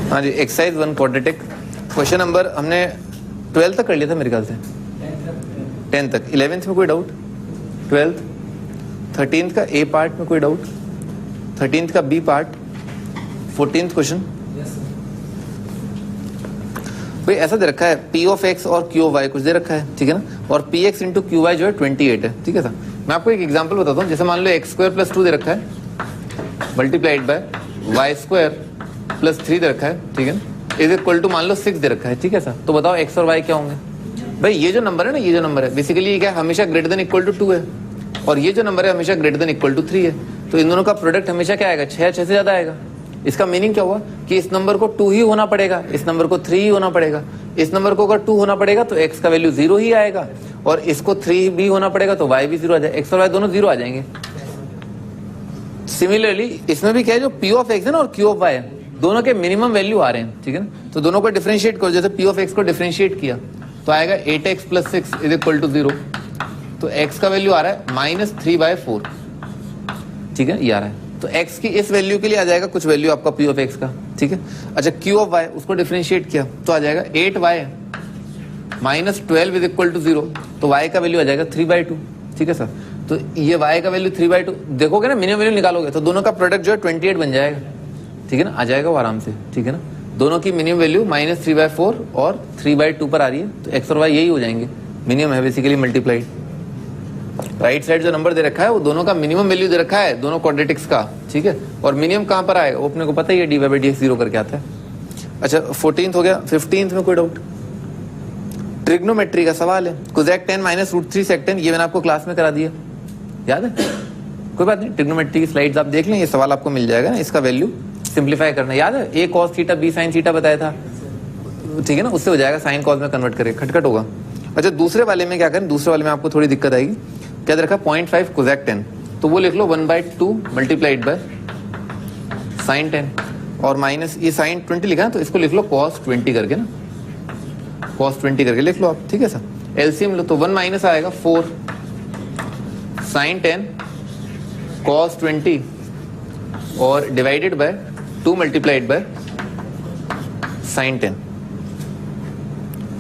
हाँ जी, exercise 1 quadratic question number हमने 12 तक कर लिया था मेरे ख्याल से, 10 तक। 11th में कोई डाउट? 12th 13th का ए पार्ट में कोई डाउट? 13th का बी पार्ट? 14th question. भाई ऐसा दे रखा है पी ऑफ एक्स और क्यू ऑफ वाई कुछ दे रखा है, ठीक है ना, और p x into q y जो है 28 है, ठीक है सर। मैं आपको एक एग्जांपल बताता हूँ। जैसे मान लो एक्स स्क्वायर प्लस 2 दे रखा है multiplied by y square plus 3 दे रखा है, ठीक है ना, इज इक्वल टू मान लो 6 दे रखा है, ठीक है सर। तो बताओ एक्स और वाई क्या होंगे? भाई ये जो नंबर है ना, ये जो नंबर है बेसिकली ये क्या हमेशा ग्रेटर देन इक्वल टू 2 है, और ये जो नंबर है हमेशा ग्रेटर देन इक्वल टू 3 है। तो इन दोनों का प्रोडक्ट हमेशा क्या आएगा? 6 से ज्यादा आएगा। इसका मीनिंग क्या हुआ कि इस नंबर को 2 ही होना पड़ेगा, इस नंबर को 3 ही होना पड़ेगा। इस नंबर को अगर 2 होना पड़ेगा तो x का वैल्यू 0 ही आएगा, और इसको 3 भी होना पड़ेगा तो y भी 0 आ जाएगा, x और y दोनों 0 आ जाएंगे। सिमिलरली इसमें भी क्या है, जो p ऑफ x है ना और q ऑफ y है, दोनों के मिनिमम वैल्यू आ रहे हैं, ठीक है ना। तो दोनों को डिफरेंशिएट करो। जैसे p ऑफ x को डिफरेंशिएट किया तो आएगा 8x plus 6 is equal to 0। तो x का वैल्यू आ रहा है -3/4, ठीक है, ये आ रहा है। तो x की इस वैल्यू के लिए आ जाएगा कुछ वैल्यू आपका p ऑफ x का, ठीक है। अच्छा q ऑफ y उसको डिफरेंशिएट किया तो आ जाएगा 8y -12 इज इक्वल टू 0। तो y का वैल्यू आ जाएगा 3/2, ठीक है सर। तो ये y का वैल्यू 3/2 देखोगे ना, मिनिमम वैल्यू निकालोगे तो दोनों का प्रोडक्ट जो है 28 बन जाएगा, ठीक है ना, आ जाएगा वो आराम से, ठीक है ना। दोनों की मिनिमम वैल्यू -3/4 और 3/2 पर आ रही है, तो x और y यही हो जाएंगे, मिनिमम है बेसिकली मल्टीप्लाइड। राइट साइड जो नंबर दे रखा है वो दोनों का मिनिमम वैल्यू दे रखा है, दोनों क्वाड्रेटिक्स का, ठीक है। और मिनिमम कहां पर आएगा वो अपने को पता ही है, dy/dx 0 करके आता है। अच्छा 14th हो गया। 15th में कोई डाउट? ट्रिग्नोमेट्री का सवाल है। Cosec tan minus √3 sec tan, ये मैंने आपको क्लास में करा दिया, याद है? कोई बात नहीं, ट्रिग्नोमेट्री की स्लाइड्स आप देख लें, ये सवाल आपको मिल जाएगा ना। इसका वैल्यू सिंप्लीफाई करना याद है, a cos theta b sin theta बताया था, ठीक है ना, उससे हो जाएगा साइन कॉस में कन्वर्ट करके, खटखट होगा। अच्छा दूसरे वाले में क्या करें, दूसरे वाले में आपको थोड़ी दिक्कत आएगी। क्या दे रखा? 0.5 कोसेक tan, तो वो लिख लो 1/2 मल्टीप्लाइड बाय साइन 10, और माइनस ये साइन 20 लिखा है तो इसको लिख लो cos 20 करके ना, cos 20 करके लिख लो आप, ठीक है सर। एलसीएम लो तो 1 माइनस आएगा 4 साइन 10 cos 20 और divided bye 2 multiplied by sine 10।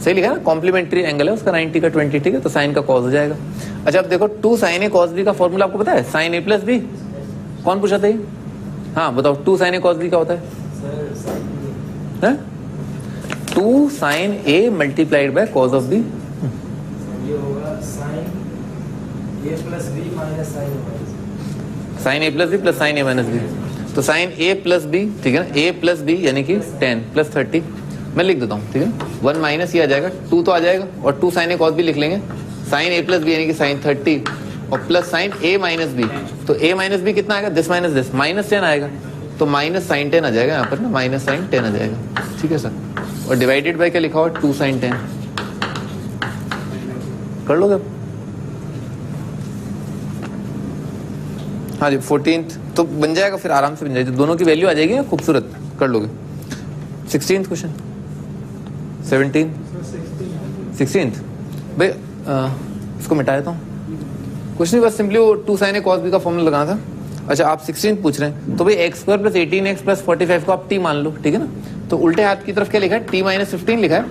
सही लिखा है ना, कॉम्प्लीमेंट्री एंगल है उसका 90 का 20, ठीक है, तो साइन का cos हो जाएगा। अच्छा अब देखो 2 sin a cos b का फॉर्मूला आपको पता है? sin a plus b। कौन पूछा था ये? हाँ बताओ, 2 sin a cos b क्या होता है? 2 sin a multiplied by cos of b। ये होगा sin a plus b minus sin a plus b plus sin a minus b, तो sin a प्लस b, ठीक है ना, a प्लस b यानी कि 10 प्लस 30। मैं लिख देता हूँ, ठीक है, 1 माइनस ये आ जाएगा 2 तो आ जाएगा, और 2 sin a cos b लिख लेंगे, sin a प्लस b यानी कि sin 30 और plus sin a minus b। तो a माइनस b कितना आएगा? दिस माइनस दिस, -10 आएगा, तो माइनस sin 10 आ जाएगा यहाँ पर ना, माइनस sin 10 आ जाएगा, ठीक है सर। और डिवाइडेड बाय क्या लिखा हुआ? 2 sin 10 कर लोगे? हाँ जी 14th तो बन जाएगा, फिर आराम से बन जाएगी, दोनों की वैल्यू आ जाएगी ना, खूबसूरत कर लोगे। 16th क्वेश्चन, 16th भाई इसको मिटा देता हूँ, कुछ नहीं, बस सिंपली वो 2 sin a cos b का फॉर्मूला लगाना था। अच्छा आप 16th पूछ रहे हैं, तो भाई x square plus 18x plus 45 को आप t मान लो, ठीक है ना। तो उल्टे हाथ की तरफ क्या लिखा है? t माइनस 15 लिखा है,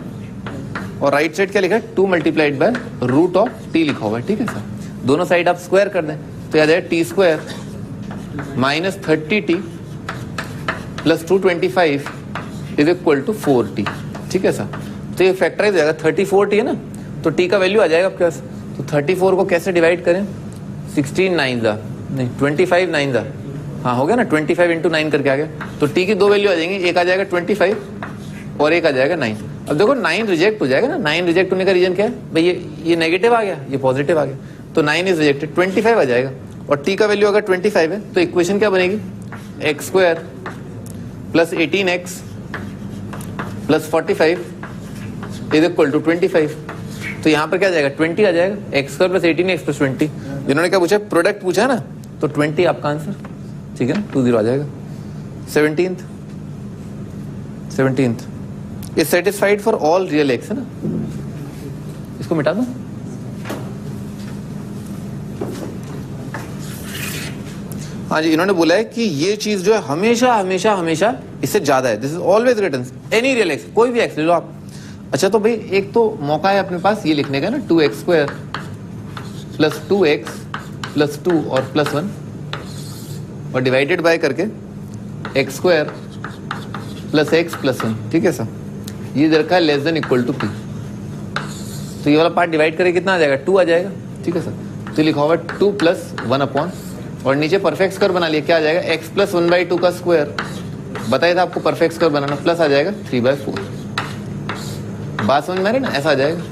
और राइट साइड क्या लिखा है? 2 multiplied by root of t लिखा हुआ है, ठीक है सर। दोनों साइड आप स्क्वायर कर दें तो याद है t square minus 30t plus 225 is equal to 4t, ठीक है सर। तो ये फैक्टराइज हो जाएगा, 34t है ना, तो t का वैल्यू आ जाएगा आपके पास। तो 34 को कैसे डिवाइड करें? 16 9 जा नहीं 25 9 जा, हाँ हो गया ना, 25 इंटू 9 करके आ गया। तो t की 2 वैल्यू आ जाएंगी, एक आ जाएगा 25 और एक आ जाएगा 9। अब देखो 9 रिजेक्ट हो जाएगा ना, 9 रिजेक्ट होने का रीजन क्या है भाई? ये नेगेटिव आ गया, ये पॉजिटिव आ गया, तो 9 इज रिजेक्टेड, 25 आ जाएगा। और t का वैल्यू अगर 25 है तो इक्वेशन क्या बनेगी? X square plus 18x plus 45 is equal to 25। तो यहाँ पर क्या आ जाएगा? 20 आ जाएगा, x square plus 18x plus 20। जिन्होंने क्या पूछा? प्रोडक्ट पूछा है ना, तो 20 आपका आंसर, ठीक है ना, 20 आ जाएगा। 17th is satisfied for all real x, है ना, इसको मिटा दो। हाँ जी, इन्होंने बोला है कि ये चीज जो है हमेशा हमेशा हमेशा इससे ज्यादा है, this is always written any real x, कोई भी एक्स ले लो आप। अच्छा तो भाई एक तो मौका है अपने पास ये लिखने का ना 2x² प्लस 2x प्लस 2 और प्लस 1 और डिवाइडेड बाय करके x² प्लस x प्लस 1, ठीक है सर। ये दे रखा है less than equal to p, तो ये वाला पार्ट डिवाइड करके कितना आ जाएगा 2 आ जाएगा, ठीक है सर। तो लिखा हुआ 2 प्लस 1 अपॉन और नीचे परफेक्ट स्क्वायर बना लिया, क्या आ जाएगा x प्लस 1/2 का स्क्वायर, बताया था आपको परफेक्ट स्क्वायर बनाना, प्लस आ जाएगा 3/4। बात समझ में आ रही ना, ऐसा आ जाएगा।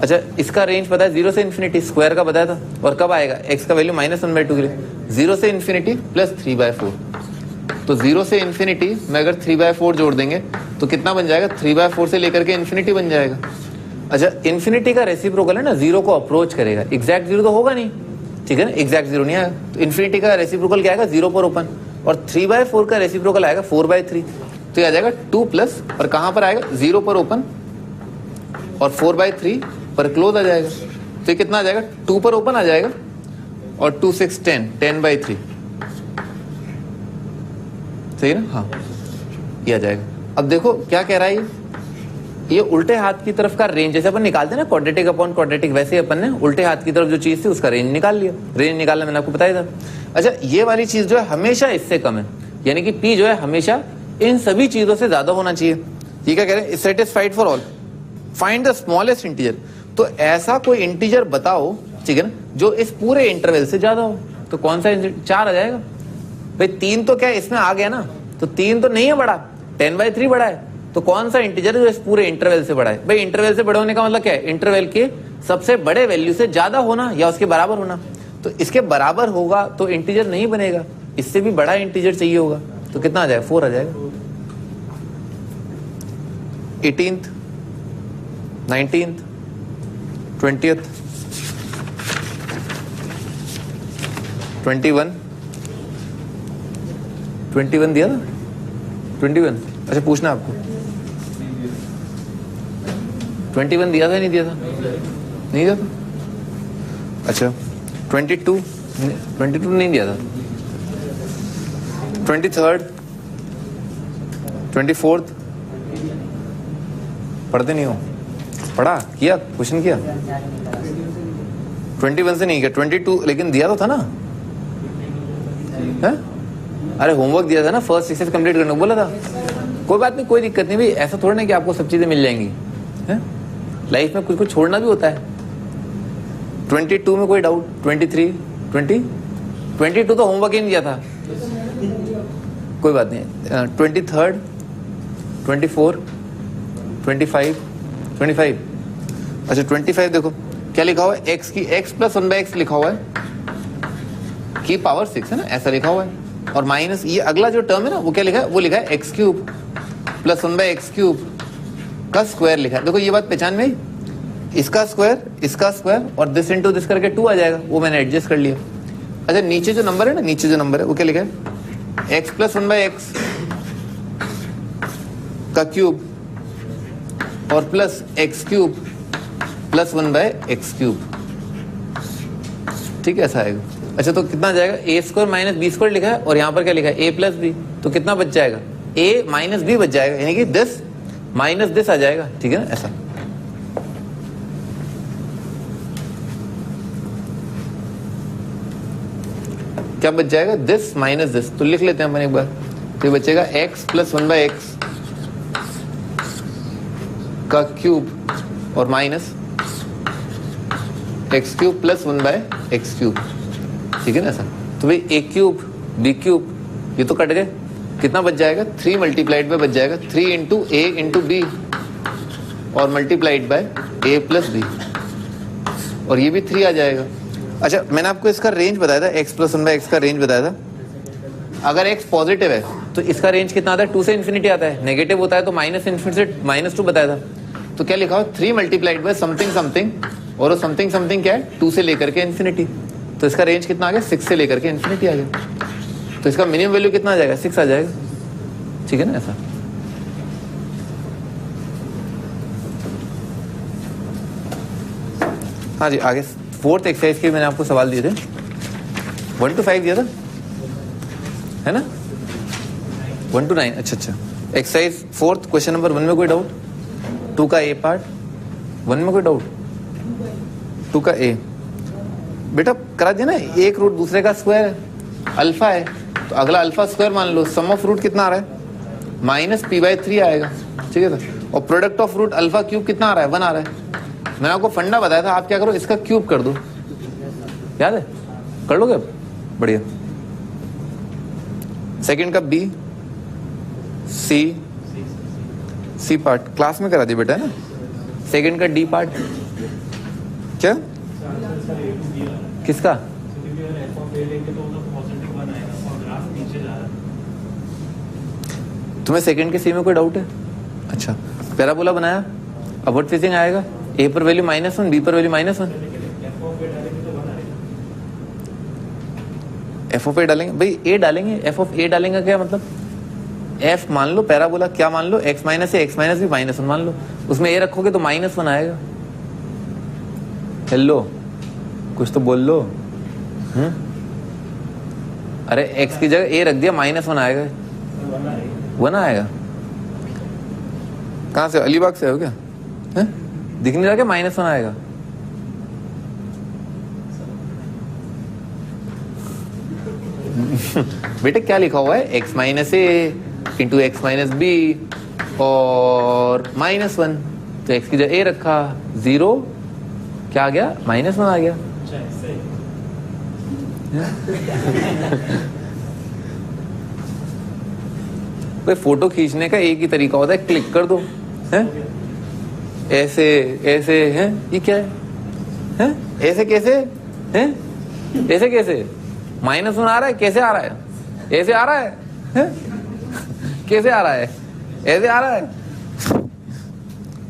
अच्छा इसका रेंज पता है 0 से इन्फिनिटी, स्क्वायर का बताया था, और कब आएगा x का वैल्यू -1/2 के लिए 0 से इन्फिनिटी प्लस 3/4। तो 0 से इन्फिनिटी में अगर 3/4 जोड़ देंगे तो कितना बन जाएगा, 3/4 से लेकर के इन्फिनिटी बन जाएगा। अच्छा इन्फिनिटी का रेसिप्रोकल है ना, 0 को अप्रोच करेगा, एग्जैक्ट 0 तो होगा नहीं, ठीक है ना, एग्जैक्ट 0 नहीं आएगा। तो इन्फिनिटी का रेसिप्रोकल क्या आएगा 0 पर ओपन, और 3/4 का रेसिप्रोकल आएगा 4/3, तो ये आ जाएगा 2 प्लस और कहां पर आएगा 0 पर ओपन और 4/3 पर क्लोज आ जाएगा। तो ये कितना आ जाएगा 2 पर ओपन आ जाएगा और 2 6 10 10/3, सही ना, हाँ ये आ जाएगा। अब देखो क्या कह रहा है ये उल्टे हाथ की तरफ का रेंज, जैसे अपन निकालते हैं ना क्वाड्रेटिक अपॉन क्वाड्रेटिक, वैसे अपन ने उल्टे हाथ की तरफ जो चीज थी उसका रेंज निकाल लिया। रेंज निकालना मैंने आपको बताया था। अच्छा ये वाली चीज जो है हमेशा इससे कम है, यानी कि p जो है हमेशा इन सभी चीजों से ज्यादा होना चाहिए। ये क्या कह रहे हैं, satisfied for all, find the smallest integer. तो ऐसा कोई इंटीजर बताओ, ठीक है ना, जो इस पूरे इंटरवल से ज्यादा हो। तो कौन सा 4 आ जाएगा भाई, 3 तो क्या इसमें आ गया ना, तो 3 तो नहीं है बड़ा, 10/3 बड़ा है। तो कौन सा इंटीजर है जो इस पूरे इंटरवल से बड़ा है? भाई इंटरवल से बड़े होने का मतलब क्या है, इंटरवल के सबसे बड़े वैल्यू से ज्यादा होना या उसके बराबर होना। तो इसके बराबर होगा तो इंटीजर नहीं बनेगा, इससे भी बड़ा इंटीजर चाहिए होगा। तो कितना आ जाएगा 4 आ जाएगा। 18th 19th 20th 21 दिया था 21। अच्छा पूछना आपको 21 दिया था नहीं दिया था, नहीं दिया था। अच्छा 22 नहीं दिया था। 23rd 24th पढ़ते नहीं हो, पढ़ा किया क्वेश्चन किया। 21 से नहीं किया, 22 लेकिन दिया तो था ना, है? अरे होमवर्क दिया था ना, फर्स्ट 6 कंप्लीट करने को बोला था। कोई बात नहीं, कोई दिक्कत नहीं भाई, ऐसा थोड़ा ना कि आपको सब चीजें मिल जाएंगी, है? लाइफ में कुछ छोड़ना भी होता है। 22 में कोई डाउट, 23 22 तो होमवर्क ही नहीं दिया था, कोई बात नहीं। 23rd 24 25 अच्छा 25 देखो क्या लिखा हुआ है, x की x प्लस 1/x लिखा हुआ है की पावर 6 है ना, ऐसा लिखा हुआ है। और माइनस ये अगला जो टर्म है ना वो क्या लिखा है, वो लिखा है x³ प्लस 1/x³ का स्क्वायर लिखा है। देखो ये बात पहचान में आई, इसका स्क्वायर और दिस इंटू दिस करके 2 आ जाएगा, वो मैंने एडजस्ट कर लिया। अच्छा नीचे जो नंबर है ना, नीचे जो नंबर है वो क्या लिखा है, x प्लस 1/x का क्यूब और प्लस x³ प्लस 1/x³, ठीक है ऐसा आएगा। अच्छा तो कितना जाएगा, a² माइनस b² लिखा है और यहाँ पर क्या लिखा है a प्लस b, तो कितना बच जाएगा a माइनस b बच जाएगा, यानी कि दिस माइनस दिस आ जाएगा, ठीक है ना ऐसा। क्या बच जाएगा, दिस माइनस दिस, तो लिख लेते हैं अपन एक बार। तो ये बचेगा x प्लस 1/x का क्यूब और माइनस x³ प्लस 1/x³, ठीक है ना ऐसा। तो भाई a³ b³ ये तो कट गए, कितना बच जाएगा 3 मल्टीप्लाइड बाय बच जाएगा 3 इंटू a इंटू b और multiplied by a plus b, और ये भी 3 आ जाएगा। अच्छा मैंने आपको इसका रेंज बताया था, x प्लस 1/x का रेंज बताया था। अगर x पॉजिटिव है तो इसका रेंज कितना आता है, 2 से इन्फिनिटी आता है, नेगेटिव होता है तो माइनस इन्फिनिटी से -2 बताया था। तो क्या लिखा हो 3 मल्टीप्लाइड बाय समथिंग समथिंग, और वो समथिंग समथिंग क्या है 2 से लेकर के इन्फिनिटी। तो इसका रेंज कितना आ गया 6 से लेकर के इन्फिनिटी आ गया। तो इसका मिनिमम वैल्यू कितना आ जाएगा 6 आ जाएगा, ठीक है ना ऐसा। हाँ जी आगे 4th एक्सरसाइज के मैंने आपको सवाल दिए थे, 1 to 5 दिया था है ना, 1 to 9। अच्छा एक्सरसाइज 4th क्वेश्चन नंबर 1 में कोई डाउट? 2 का ए पार्ट 1 में कोई डाउट? 2 का ए बेटा करा दिया ना, एक रूट दूसरे का स्क्वायर है, अल्फा है तो अगला अल्फा स्क्वायर मान लो, सम ऑफ रूट कितना आ रहा है -p/3 आएगा, ठीक है सर। और product of root alpha cube कितना आ रहा है 1 आ रहा है। मैंने आपको फंडा बताया था, आप क्या करो इसका क्यूब कर दो, याद है? कर लोगे अब? बढ़िया। सेकंड का बी सी पार्ट क्लास में करा दिया बेटा, है ना। सेकंड का डी पार्ट क्या किसका? तुम्हें सेकंड के सी में कोई डाउट है? अच्छा, पैराबोला बनाया, अपवर्ड फेसिंग आएगा, ए पर वैल्यू -1, बी पर वैल्यू -1। एफ ऑफ ए डालेंगे भाई, ए डालेंगे, एफ ऑफ ए डालेंगे क्या मतलब? एफ मान लो पैराबोला, क्या मान लो? x माइनस ए, x माइनस बी -1 मान लो, उसमें ए रखोगे तो -1 आएगा। हेलो, कुछ तो बोल लो। अरे x की जगह ए रख दिया, -1 आएगा, 1 आएगा। कहां से? अलीबाग से हो क्या? है? दिख नहीं रहा क्या -1 आएगा? बेटे क्या लिखा हुआ है? x माइनस ए इंटू एक्स माइनस बी और -1, तो x की जगह ए रखा, 0 क्या आ गया? -1 आ गया। कोई फोटो खींचने का एक ही तरीका होता है, क्लिक कर दो, है? ऐसे ऐसे है, ये क्या है? ऐसे कैसे है? ऐसे कैसे? -1 आ रहा है, कैसे आ रहा है? ऐसे आ रहा है, कैसे आ रहा है? ऐसे आ रहा है।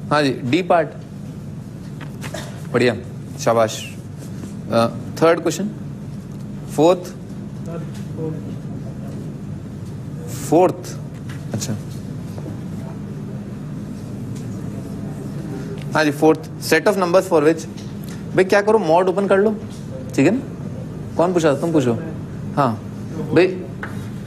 हाँ जी, डी पार्ट बढ़िया, शाबाश। थर्ड क्वेश्चन, फोर्थ, अच्छा हाँ जी, fourth, set of numbers for which, भाई क्या करो, मॉड ओपन कर लो, ठीक है ना। कौन पूछा? तुम पूछो। हाँ भाई,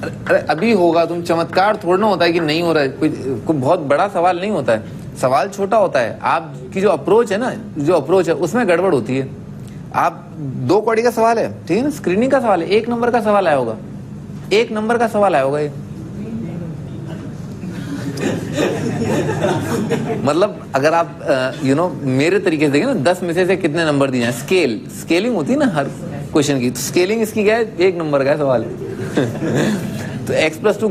अरे अभी होगा, तुम चमत्कार थोड़ा ना होता है कि नहीं हो रहा है, कोई बहुत बड़ा सवाल नहीं होता है, सवाल छोटा होता है। आपकी जो अप्रोच है ना, जो अप्रोच है उसमें गड़बड़ होती है। आप 2 कौड़ी का सवाल है, ठीक है ना, स्क्रीनिंग का सवाल है, 1 नंबर का सवाल आया होगा, 1 नंबर का सवाल आया होगा ये। मतलब अगर आप मेरे तरीके से देखें ना, 10 में से कितने नंबर दिए जाए, स्केलिंग होती है ना हर क्वेश्चन की, तो स्केलिंग इसकी क्या है? 1 नंबर का सवाल तो x + 2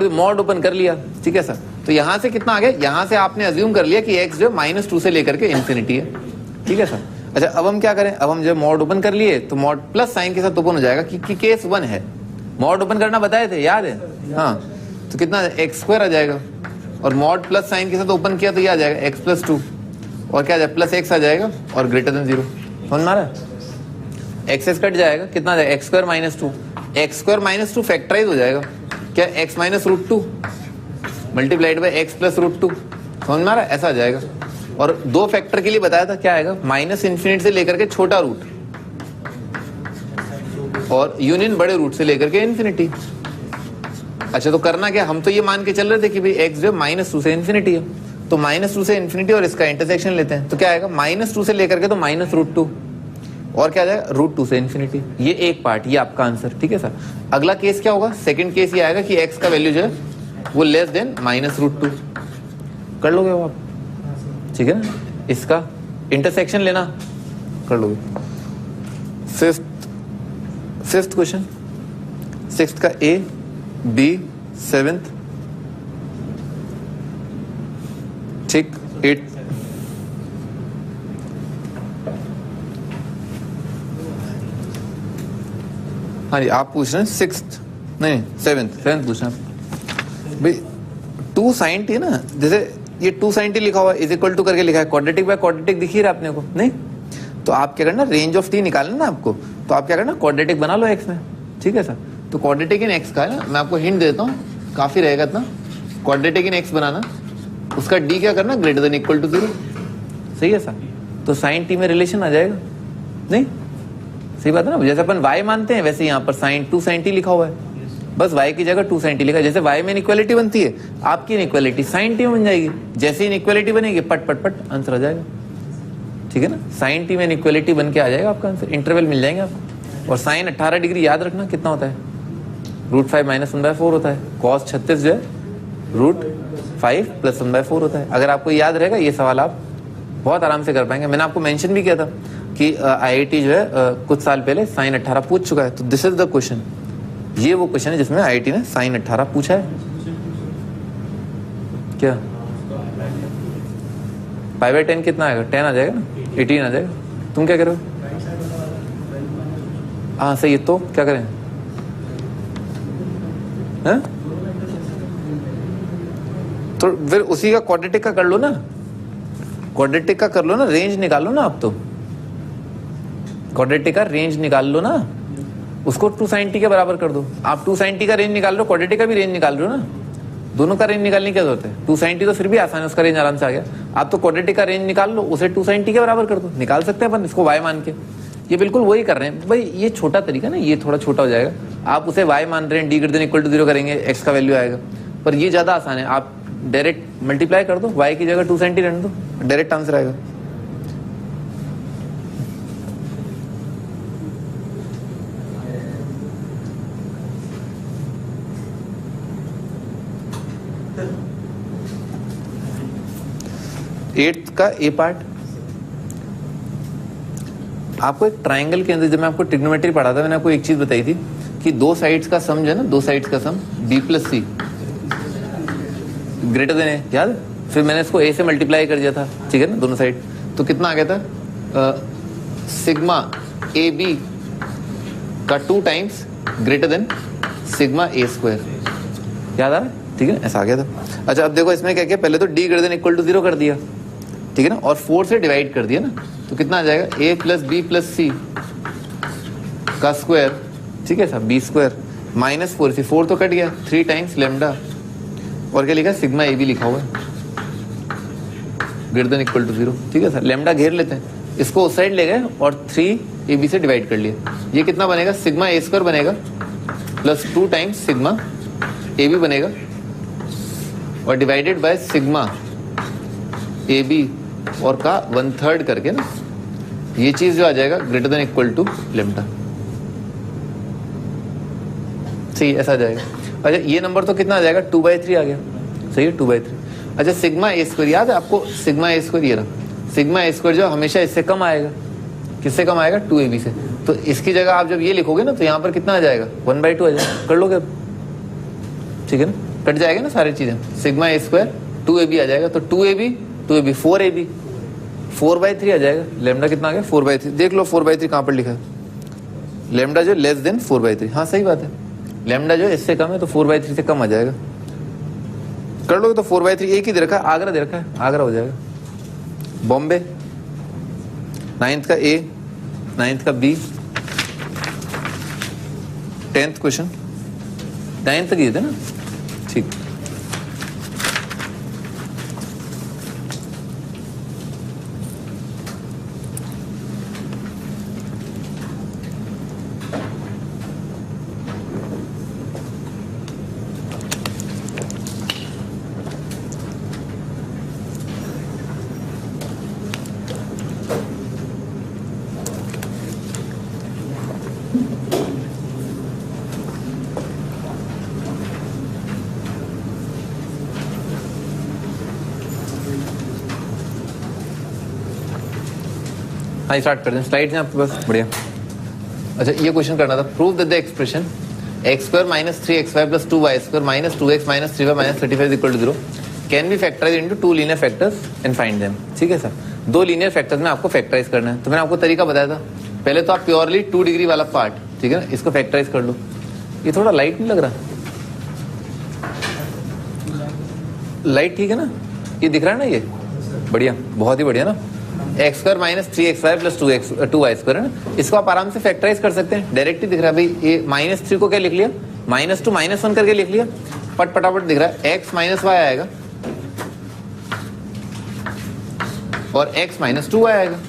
> मॉड ओपन कर लिया, ठीक है सर। तो यहां से कितना आ गया? यहां से आपने अज्यूम कर लिया कि x जो -2 से लेकर के इन्फिनिटी है, ठीक है सर। अच्छा, अब हम क्या करें? अब हम जब मॉड ओपन कर लिए तो मॉड प्लस साइन के साथ ओपन हो जाएगा कि केस 1 है। मॉड ओपन करना बताए थे, याद है? हाँ, तो कितना x² आ जाएगा, और मॉड प्लस साइन के साथ ओपन किया तो ये आ जाएगा x + 2, और क्या आ जाएगा? +x आ जाएगा और >0। समझ में आ रहा है? एक्सेस कट जाएगा, कितना आ जाएगा? x² - 2 फैक्टराइज हो जाएगा, क्या? x - √2 multiplied bye x + √2। समझ में आ रहा है? ऐसा आ जाएगा। और 2 फैक्टर के लिए बताया था, क्या आएगा? -∞ से लेकर के छोटा रूट, और यूनियन बड़े रूट से लेकर के इन्फिनिटी। अच्छा, तो करना क्या? हम तो ये मान के चल रहे थे कि भाई x जो -2 से इन्फिनिटी है, तो -2 से इन्फिनिटी और इसका इंटरसेक्शन लेते हैं, तो क्या आएगा? -2 से लेकर के तो -√2, और क्या आ जाएगा? √2 से इन्फिनिटी। ये एक पार्ट, ये आपका आंसर, ठीक है सर। अगला केस क्या होगा? सेकंड केस ये आएगा कि x का वैल्यू जो है वो लेस देन -√2। कर लोगे वो आप, ठीक है ना। इसका इंटरसेक्शन लेना कर लोगे। फिफ्थ क्वेश्चन, 6th का A, B, 7th, ठीक, 8th, हाँ जी, आप पूछ रहे हैं 6th, नहीं 7th पूछना भाई। 2 sin t है ना, जैसे ये 2 sin t लिखा हुआ है, = करके लिखा है, क्वाड्रेटिक बाय क्वाड्रेटिक दिख ही रहा है अपने को, नहीं? तो आप क्या करना, रेंज ऑफ t निकालना ना आपको, तो आप क्या करना, क्वाड्रेटिक बना लो x में, ठीक है सर। तो क्वाड्रेटिक इन x का है ना, मैं आपको हिंट देता हूँ, काफी रहेगा इतना। क्वाड्रेटिक इन x बनाना, उसका d क्या करना, > 0, सही है सर। तो sin t में रिलेशन आ जाएगा, नहीं? सही बात है ना, जैसे अपन y मानते हैं वैसे यहाँ पर sin 2 sin t लिखा हुआ है, बस y की जगह 2 sin t लिखा। जैसे y में इनइक्वालिटी बनती है, आपकी इनइक्वालिटी sin t में बन जाएगी। जैसे इनइक्वालिटी बनेगी पट पट पट आंसर आ जाएगा, ठीक है ना। sin t में इनइक्वालिटी बन के आ जाएगा आपका आंसर, इंटरवल मिल जाएंगे आपको। और sin 18 डिग्री याद रखना कितना होता है, √5 - 1/4 होता है। cos 36 जो है √5 + 1/4 होता है। अगर आपको याद रहेगा ये सवाल आप बहुत आराम से कर पाएंगे। मैंने आपको मेंशन भी किया था कि IIT जो है कुछ साल पहले sin 18 पूछ चुका है। तो दिस इज द क्वेश्चन, ये वो क्वेश्चन है जिसमें IIT ने sin 18 पूछा है। क्या π/10 कितना आएगा, 10 आ जाएगा ना, 18 आ जाएगा। तुम क्या करोगे? हाँ सही है, तो क्या करें? है? तो फिर उसी का क्वाड्रेटिक का कर लो ना, क्वाड्रेटिक का कर लो ना, रेंज निकालो ना। आप तो क्वाड्रेटिक का रेंज निकाल लो ना, उसको 2 sin t के बराबर कर दो। आप 2 sin t का रेंज निकाल लो, क्वाड्रेटिक का भी रेंज निकाल रहे हो ना, दोनों का रेंज निकालने की क्या जरूरत है? 2 sin t तो फिर भी आसान है, उसका रेंज आराम से आ गया। आप तो क्वाड्रेटिक का रेंज निकाल लो, उसे 2 sin t के बराबर कर दो, निकाल सकते हैं अपन इसको y मान के। ये बिल्कुल वही कर रहे हैं भाई, ये छोटा तरीका ना, ये थोड़ा छोटा हो जाएगा। आप उसे y मान रहे हैं, d > 0 करेंगे, x का वैल्यू आएगा। पर ये ज्यादा आसान है, आप डायरेक्ट मल्टीप्लाई कर दो, y की जगह 2 sin t रहने दो, डायरेक्ट आंसर आएगा। एट्थ का ए पार्ट, आपको एक ट्राइंगल के अंदर, जब मैं आपको ट्रिग्नोमेट्री पढ़ा था, मैंने आपको एक चीज बताई थी कि दो साइड्स का सम जो है ना, दो साइड्स का सम b + c ग्रेटर देन है, याद? फिर मैंने इसको a से मल्टीप्लाई कर दिया था, ठीक है ना, दोनों साइड। तो कितना आ गया था, सिग्मा AB का 2 times greater than sigma a², याद आ रहा है? ठीक है, ऐसा आ गया था। अच्छा अब देखो इसमें क्या किया, पहले तो d > 0 कर दिया, ठीक है ना, और 4 से डिवाइड कर दिया ना, तो कितना आ जाएगा, a + b + c का स्क्वायर, ठीक है साहब, b² -4c, 4 तो कट गया, 3 टाइम्स लैम्डा, और क्या लिखा, सिग्मा AB लिखा हुआ है > 0, ठीक है सर। लैम्डा घेर लेते हैं, इसको उस साइड ले गए और 3AB से डिवाइड कर लिया। ये कितना बनेगा, सिग्मा a² बनेगा प्लस 2 टाइम्स सिग्मा AB बनेगा, और डिवाइडेड बाय सिग्मा AB और का 1/3 करके ना, ये चीज जो आ जाएगा > लैम्डा। सही, ऐसा आ जाएगा। अच्छा ये नंबर तो कितना आ जाएगा, 2/3 आ गया, सही है, 2/3। अच्छा सिग्मा a² याद है आपको, सिग्मा a² ये रहा, सिग्मा a² जो हमेशा इससे कम आएगा, किससे कम आएगा, 2AB से। तो इसकी जगह आप जब ये लिखोगे ना, तो यहाँ पर कितना आ जाएगा, 1/2 आ जाएगा। कर लोगे अब, ठीक है ना, कट जाएगा ना सारी चीजें, सिग्मा a² 2AB आ जाएगा, तो 2AB 4AB 4/3 आ जाएगा। लैम्डा कितना आ गया, 4/3। देख लो 4/3 कहाँ पर लिखा है, लैम्डा जो लेस देन 4/3, हाँ सही बात है, लैम्डा जो इससे कम है तो 4/3 से कम आ जाएगा। कर लोगे तो 4/3, एक ही दे रखा है, आगरा दे रखा है, आगरा हो जाएगा। बॉम्बे, 9th का A, 9th का B, 10th क्वेश्चन, 9th तक ये थे ना, ठीक। हाँ स्टार्ट कर दें, स्लाइड्स हैं आपके पास, बढ़िया। अच्छा ये क्वेश्चन करना था, prove that the expression x² - 3xy + 2y² - 2x - 3y - 35 = 0 can be factorise into 2 linear factors and find them. ठीक है सर, 2 लीनियर फैक्टर्स में आपको फैक्टराइज करना है। तो मैंने आपको तरीका बताया था, पहले तो आप प्योरली 2 डिग्री वाला पार्ट, ठीक है ना, इसको फैक्टराइज कर लो। ये थोड़ा लाइट नहीं लग रहा, लाइट ठीक है ना, ये दिख रहा है ना, ये बढ़िया, बहुत ही बढ़िया ना। x² - 3xy + 2y² है ना, इसको आप आराम से फैक्टराइज कर सकते हैं, डायरेक्ट ही दिख रहा है भाई। ये -3 को क्या लिख लिया, -2 -1 करके लिख लिया, पटापट दिख रहा है। x - y आएगा और x - 2y आएगा,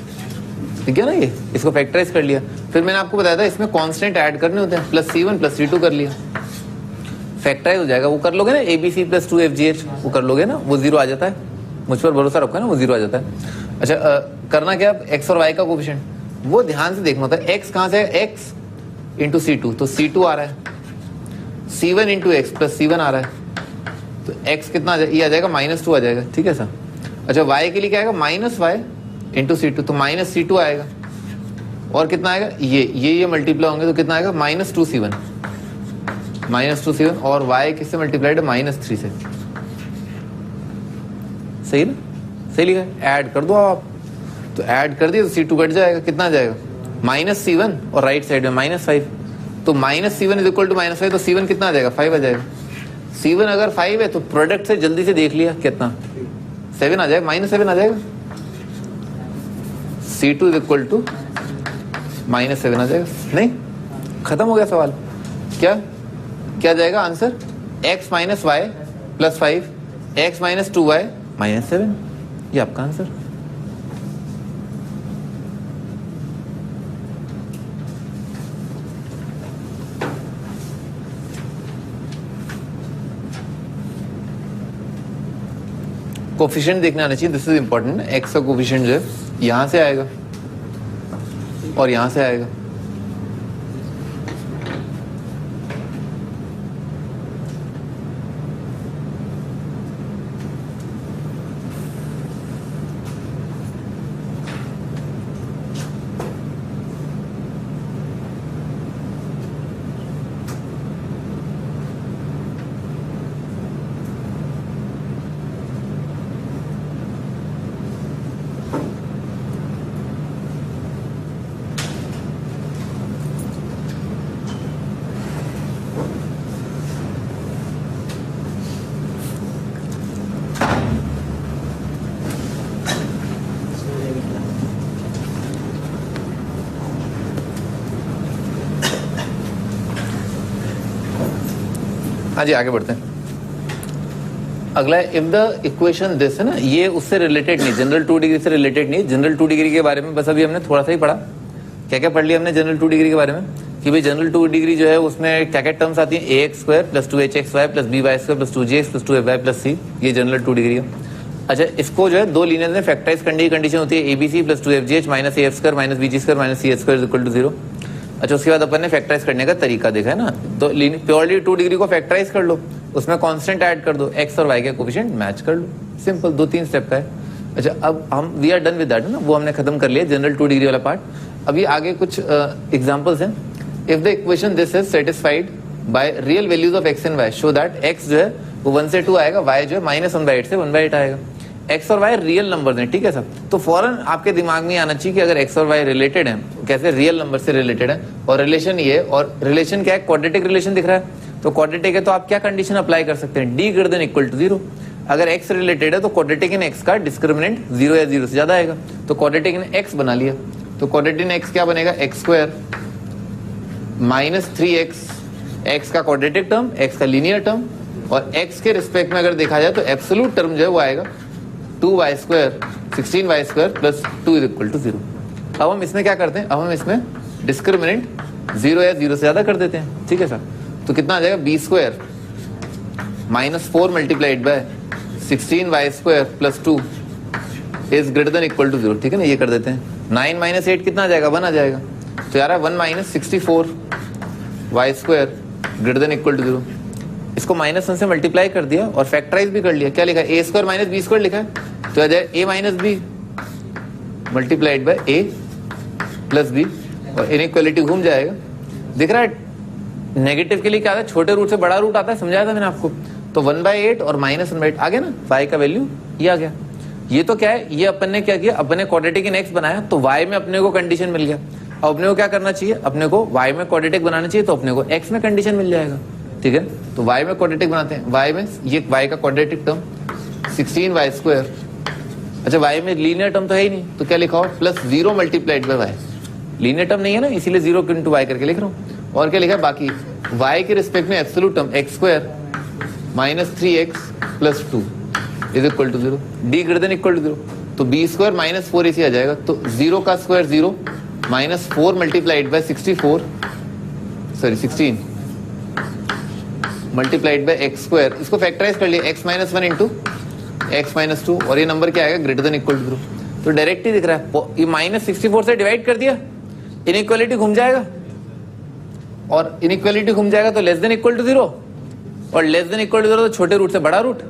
ठीक है ना। ये इसको फैक्टराइज कर लिया। फिर मैंने आपको बताया था इसमें कांस्टेंट ऐड करने होते हैं, +C1 + C2 कर लिया। फैक्टराइज हो जाएगा, वो कर लोगे ना, ABC प्लस 2FGH, वो कर लोगे ना, वो 0 आ जाता है, मुझ पर भरोसा रखो ना, वो 0 आ जाता है। अच्छा करना क्या, एक्स और वाई का कोफिशिएंट वो ध्यान से देखना होता है। एक्स कहाँ से है, एक्स इंटू C2, तो C2 आ रहा है, C1 into x plus C1 आ रहा है, तो x कितना ये आ जाएगा -2 आ जाएगा, ठीक है सर। अच्छा y के लिए क्या आएगा, -y इंटू C2, तो -C2 आएगा, और कितना आएगा, ये मल्टीप्लाई होंगे तो कितना आएगा, -2C1, -2C1, और y किससे मल्टीप्लाइड है, -3 से। सही ना, सही लिखा है, ऐड कर दो आप, तो ऐड कर दिए तो C2 कट जाएगा, कितना आ जाएगा, -C1, और राइट साइड में -5, तो -C1 इज इक्वल टू -5, तो C1 कितना आ जाएगा, 5 आ जाएगा। C1 अगर 5 है तो प्रोडक्ट से जल्दी से देख लिया कितना, 7 आ जाएगा, -7 आ जाएगा, C2 इज इक्वल टू -7 आ जाएगा। नहीं, खत्म हो गया सवाल। क्या जाएगा answer, x minus y plus 5, x minus 2y -7, ये आपका आंसर। कोफिशिएंट देखना आना चाहिए, दिस इज इंपॉर्टेंट। एक्स का कोफिशिएंट जो है यहां से आएगा और यहां से आएगा, हाँ जी आगे बढ़ते हैं। अगला इफ द इक्वेशन दिस है ना, ये उससे रिलेटेड नहीं, जनरल 2 डिग्री से रिलेटेड नहीं। जनरल 2 डिग्री के बारे में बस अभी हमने थोड़ा सा ही पढ़ा। क्या क्या पढ़ लिया हमने जनरल 2 डिग्री के बारे में, कि भाई जनरल 2 डिग्री जो है उसमें क्या क्या टर्म्स आती है, ax² plus 2hxy plus by² plus 2gx plus 2fy plus c, ये जनरल 2 डिग्री है। अच्छा इसको जो है दो लीनियर में फैक्टराइज करने की कंडीशन होती है, abc plus 2fgh minus af² minus bg² minus ch² is equal to 0। अच्छा उसके बाद अपन ने फैक्टराइज करने का तरीका देखा है ना, तो प्योरली 2 डिग्री को फैक्टराइज कर लो, उसमें कांस्टेंट ऐड कर दो, x और y के कोफिशिएंट मैच कर लो, सिंपल 2-3 स्टेप का है। अच्छा अब हम we are done with that ना, वो हमने खत्म कर लिया जनरल 2 डिग्री वाला पार्ट। अभी आगे कुछ एग्जांपल्स हैं। If the equation this is satisfied by real values of x and y, show that x जो है वो 1 से 2 आएगा, y जो है -1/8 से 1/8 आएगा। x और y रियल नंबर्स हैं, ठीक है सर। तो फौरन आपके दिमाग में आना चाहिए कि अगर x और y रिलेटेड हैं, कैसे रियल नंबर से रिलेटेड है, और रिलेशन ये है, और रिलेशन क्या है, क्वाड्रेटिक रिलेशन दिख रहा है, तो क्वाड्रेटिक है तो आप क्या कंडीशन अप्लाई कर सकते हैं, d greater than equal to 0। अगर x रिलेटेड है तो क्वाड्रेटिक इन x का डिस्क्रिमिनेंट 0 या 0 से ज्यादा आएगा, तो क्वाड्रेटिक इन x बना लिया, तो क्वाड्रेटिक इन x क्या बनेगा, x² माइनस 3x, x का क्वाड्रेटिक टर्म, x का लीनियर टर्म, और x के रिस्पेक्ट में अगर देखा जाए तो एब्सोल्यूट टर्म जो है वो आएगा 2y² 16y² plus 2 is equal to 0। अब हम इसमें क्या करते हैं, अब हम इसमें डिस्क्रिमिनेंट 0 या 0 से ज्यादा कर देते हैं, ठीक है सर। तो कितना आ जाएगा, b² minus 4 multiplied by 16y² plus 2 is greater than equal to 0, ठीक है ना, ये कर देते हैं। 9 माइनस 8 कितना आ जाएगा, 1 आ जाएगा, तो यार 1 minus 64y² greater than equal to 0। इसको -1 से मल्टीप्लाई कर दिया और फैक्टराइज भी कर लिया, क्या लिखा है, a² माइनस b² लिखा है, तो आ जाए a minus b multiplied by a plus b, और इनइक्वालिटी घूम जाएगा। दिख रहा है नेगेटिव के लिए क्या आता है, छोटे रूट से बड़ा रूट आता है, समझाया था मैंने आपको। तो 1/8 और -1/8 आ गया ना, y का वैल्यू ये आ गया। ये तो क्या है, ये अपन ने क्या किया, अपन ने क्वाड्रेटिक इन x बनाया, तो y में अपने को कंडीशन मिल गया। अब अपने को क्या करना चाहिए, अपने को y में क्वाड्रेटिक बनाना चाहिए, तो अपने को x में कंडीशन मिल जाएगा, ठीक है। तो y में क्वाड्रेटिक बनाते हैं, y में ये y का क्वाड्रेटिक टर्म 16y²। अच्छा y में लीनियर टर्म तो है ही नहीं, तो क्या लिखा हो, plus 0 multiplied by y, linear term नहीं है ना, इसीलिए 0 इंटू y करके लिख रहा हूँ। और क्या लिखा है बाकी, y के रिस्पेक्ट में absolute term x² minus 3x plus 2 is equal to 0, d greater than equal to 0, तो b² माइनस 4 इसी आ जाएगा, तो 0 का square 0 minus 4 multiplied bye 16 multiplied by x square, इसको फैक्टराइज कर लिया x minus 1 into x minus 2 और ये नंबर क्या आएगा ग्रेटर देन इक्वल टू 0। तो डायरेक्ट ही दिख रहा है, ये माइनस 64 से डिवाइड कर दिया, इनइक्वालिटी घूम जाएगा और इनइक्वालिटी घूम जाएगा तो लेस देन इक्वल टू 0 और लेस देन इक्वल टू 0 तो छोटे रूट से बड़ा रूट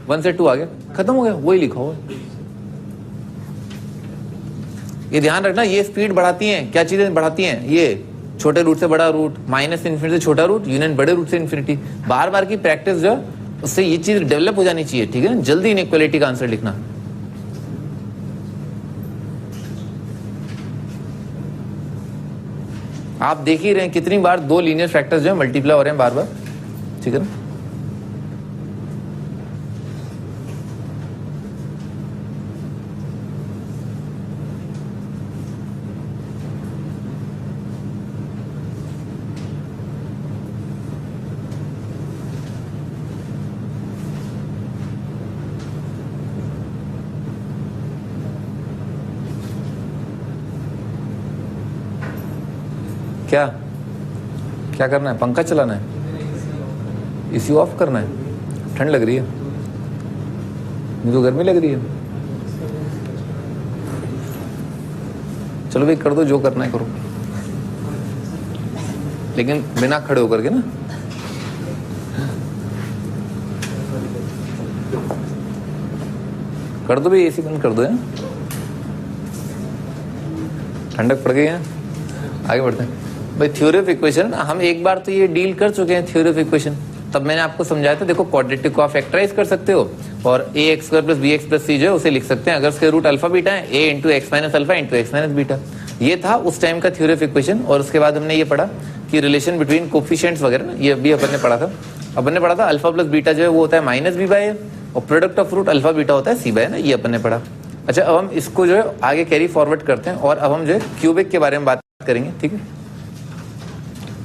1 से 2 आ गया, खत्म हो गया, वही लिखा हुआ है। ये ध्यान रखना, ये स्पीड बढ़ाती हैं, क्या चीजें बढ़ाती हैं, ये छोटे रूट से बड़ा रूट, माइनस इन्फिनिटी से छोटा रूट, यूनियन बड़े रूट से इन्फिनिटी। बार बार की प्रैक्टिस जो है उससे ये चीज डेवलप हो जानी चाहिए, ठीक है ना। जल्दी इनइक्वालिटी का आंसर लिखना। आप देख ही रहे हैं कितनी बार दो लीनियर फैक्टर्स जो है मल्टीप्लाई हो रहे हैं बार बार, ठीक है ना। क्या क्या करना है, पंखा चलाना है, एसी ऑफ करना है, ठंड लग रही है, मुझे तो गर्मी लग रही है। चलो भाई कर दो, जो करना है करो, लेकिन बिना खड़े होकर के ना। कर दो भाई, एसी बंद कर दो यार, ठंडक पड़ गई है। आगे बढ़ते हैं भाई। थ्योरी ऑफ इक्वेशन हम एक बार तो ये डील कर चुके हैं, थ्योरी ऑफ इक्वेशन। तब मैंने आपको समझाया था, देखो क्वाड्रेटिक को आप फैक्टराइज कर सकते हो और a x square plus b x plus c जो है उसे लिख सकते हैं अगर उसके रूट अल्फा बीटा है, a into x minus alpha into x minus beta. ये था उस टाइम का थ्योरी ऑफ इक्वेशन। और उसके बाद हमने ये पढ़ा कि रिलेशन बिटवीन कोफिशिएंट्स वगैरह ना, ये भी अपन ने पढ़ा था। अपन ने पढ़ा था अल्फा प्लस बीटा जो है वो होता है माइनस बी बाय ए और product of root alpha beta होता है सी बाय ना, ये अपन ने पढ़ा। अच्छा, अब हम इसको जो है आगे कैरी फॉरवर्ड करते हैं और अब हम जो है क्यूबिक के बारे में बात करेंगे, ठीक है।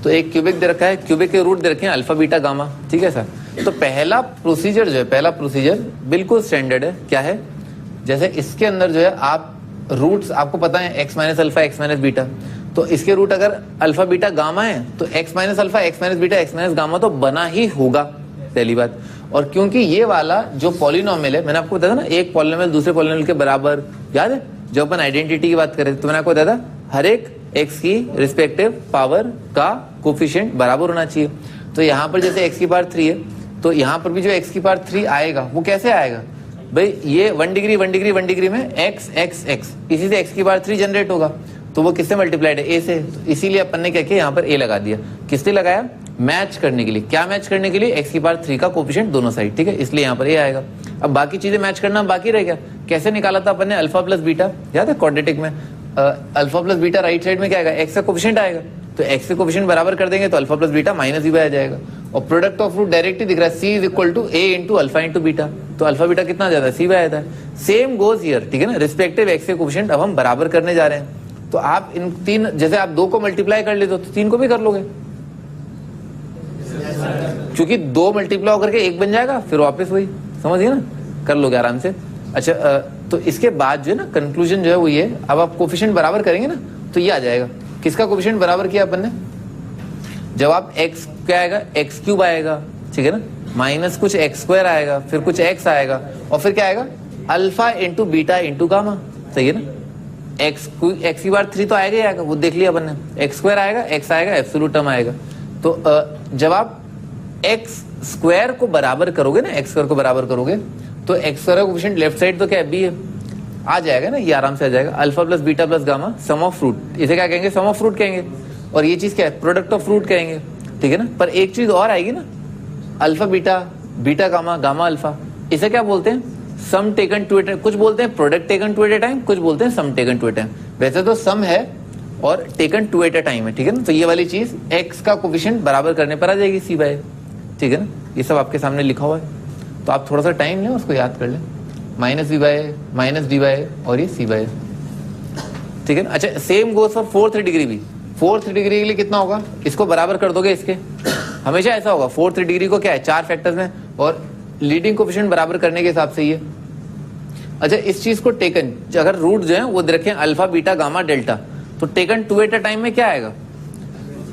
तो एक क्यूबिक दे रखा है, क्यूबिक के रूट दे रखे हैं अल्फा बीटा गामा, ठीक है सर। तो पहला प्रोसीजर जो है, पहला प्रोसीजर बिल्कुल स्टैंडर्ड है। क्या है, जैसे इसके अंदर जो है आप रूट्स आपको पता है x minus alpha x minus beta, तो इसके रूट अगर अल्फा बीटा गामा है तो x minus alpha x minus beta x minus gamma तो बना ही होगा, पहली बात। और क्योंकि ये वाला जो पॉलिनोमियल है, मैंने आपको बताया था ना, एक पॉलिनोमियल दूसरे पॉलिनोमियल के बराबर, याद है जब अपन आइडेंटिटी की बात करें तो मैंने आपको बताया था हर एक एक्स की रिस्पेक्टिव पावर का कोफिशिएंट बराबर होना चाहिए। तो यहाँ पर जैसे एक्स की पावर 3 है तो यहाँ पर भी जो एक्स की पावर 3 आएगा वो कैसे आएगा भाई, ये 1 डिग्री 1 डिग्री 1 डिग्री में एक्स एक्स एक्स, इसी से एक्स की पावर 3 जनरेट होगा। तो वो किससे मल्टीप्लाइड है, ए से। तो इसीलिए अपन ने क्या किया, यहाँ पर ए लगा दिया। किसने लगाया, मैच करने के लिए। क्या मैच करने के लिए, एक्स की पावर 3 का कोफिशिएंट दोनों साइड, ठीक है, इसलिए यहाँ पर ए आएगा। अब बाकी चीजें मैच करना बाकी रह गया। कैसे निकाला था अपन ने, अल्फा प्लस बीटा, याद है क्वाड्रेटिक में alpha plus beta right side में क्या आएगा, एक्स का कोफिशिएंट आएगा। तो एक्स के कोफिशिएंट बराबर कर देंगे तो alpha plus beta minus b आ जाएगा। और प्रोडक्ट ऑफ रूट डायरेक्टली दिख रहा है, c is equal to a into alpha into beta. तो अल्फा बीटा कितना आ जाता है, सी बाय आता है। सेम गोज हियर, ठीक है ना, रिस्पेक्टिव एक्स के कोफिशिएंट अब हम बराबर करने जा रहे हैं। तो आप इन तीन, जैसे आप 2 को मल्टीप्लाई कर लेते हो तो 3 को भी कर लोगे, क्योंकि 2 मल्टीप्लाई होकर के 1 बन जाएगा, फिर वापस वही, समझिए ना, कर लोगे आराम से। अच्छा, तो इसके बाद जो है ना कंक्लूजन जो है वो ये, अब आप कोफिशिएंट बराबर करेंगे ना तो ये आ जाएगा। किसका कोफिशिएंट बराबर किया अपन ने, जब आप x क्या आएगा, एक्स क्यूब आएगा, ठीक है ना, माइनस कुछ एक्स स्क्वायर आएगा, फिर कुछ एक्स आएगा और फिर क्या आएगा, alpha into beta into gamma, सही है ना। एक्स की बार 3 तो आएगा ही आएगा, वो देख लिया अपन ने। एक्स स्क्वायर आएगा, एक्स आएगा, एब्सोल्यूट टर्म आएगा। तो जब आप एक्स स्क्वायर को बराबर करोगे ना, एक्स स्क्वायर को बराबर करोगे तो एक्स स्क्वायर का कोफिशिएंट लेफ्ट साइड तो क्या बी है, आ जाएगा ना, ये आराम से आ जाएगा। Alpha plus beta plus gamma sum of root, इसे क्या कहेंगे, सम ऑफ फ्रूट कहेंगे। और ये चीज क्या है, प्रोडक्ट ऑफ फ्रूट कहेंगे, ठीक है ना। पर एक चीज और आएगी ना, alpha beta, beta gamma, gamma alpha, इसे क्या बोलते हैं, sum taken two a time. कुछ बोलते हैं product taken two at a time, कुछ बोलते हैं sum taken two a time. वैसे तो सम है और taken two at a time है, ठीक है ना। तो ये वाली चीज एक्स का कोफिशिएंट बराबर करने पर आ जाएगी, सी बाय, ठीक है ना। ये सब आपके सामने लिखा हुआ है, तो आप थोड़ा सा टाइम लें, उसको याद कर लें। Minus b by, minus d by और ये सी बाय, ठीक है ना। अच्छा, same goes for 4th degree भी। 4th डिग्री के लिए कितना होगा, इसको बराबर कर दोगे इसके, हमेशा ऐसा होगा। 4th डिग्री को क्या है, 4 फैक्टर्स में और लीडिंग कोफिशिएंट बराबर करने के हिसाब से ये। अच्छा, इस चीज को टेकन, अगर रूट जो है वो रखें अल्फा बीटा गामा डेल्टा, तो taken two at a time में क्या आएगा,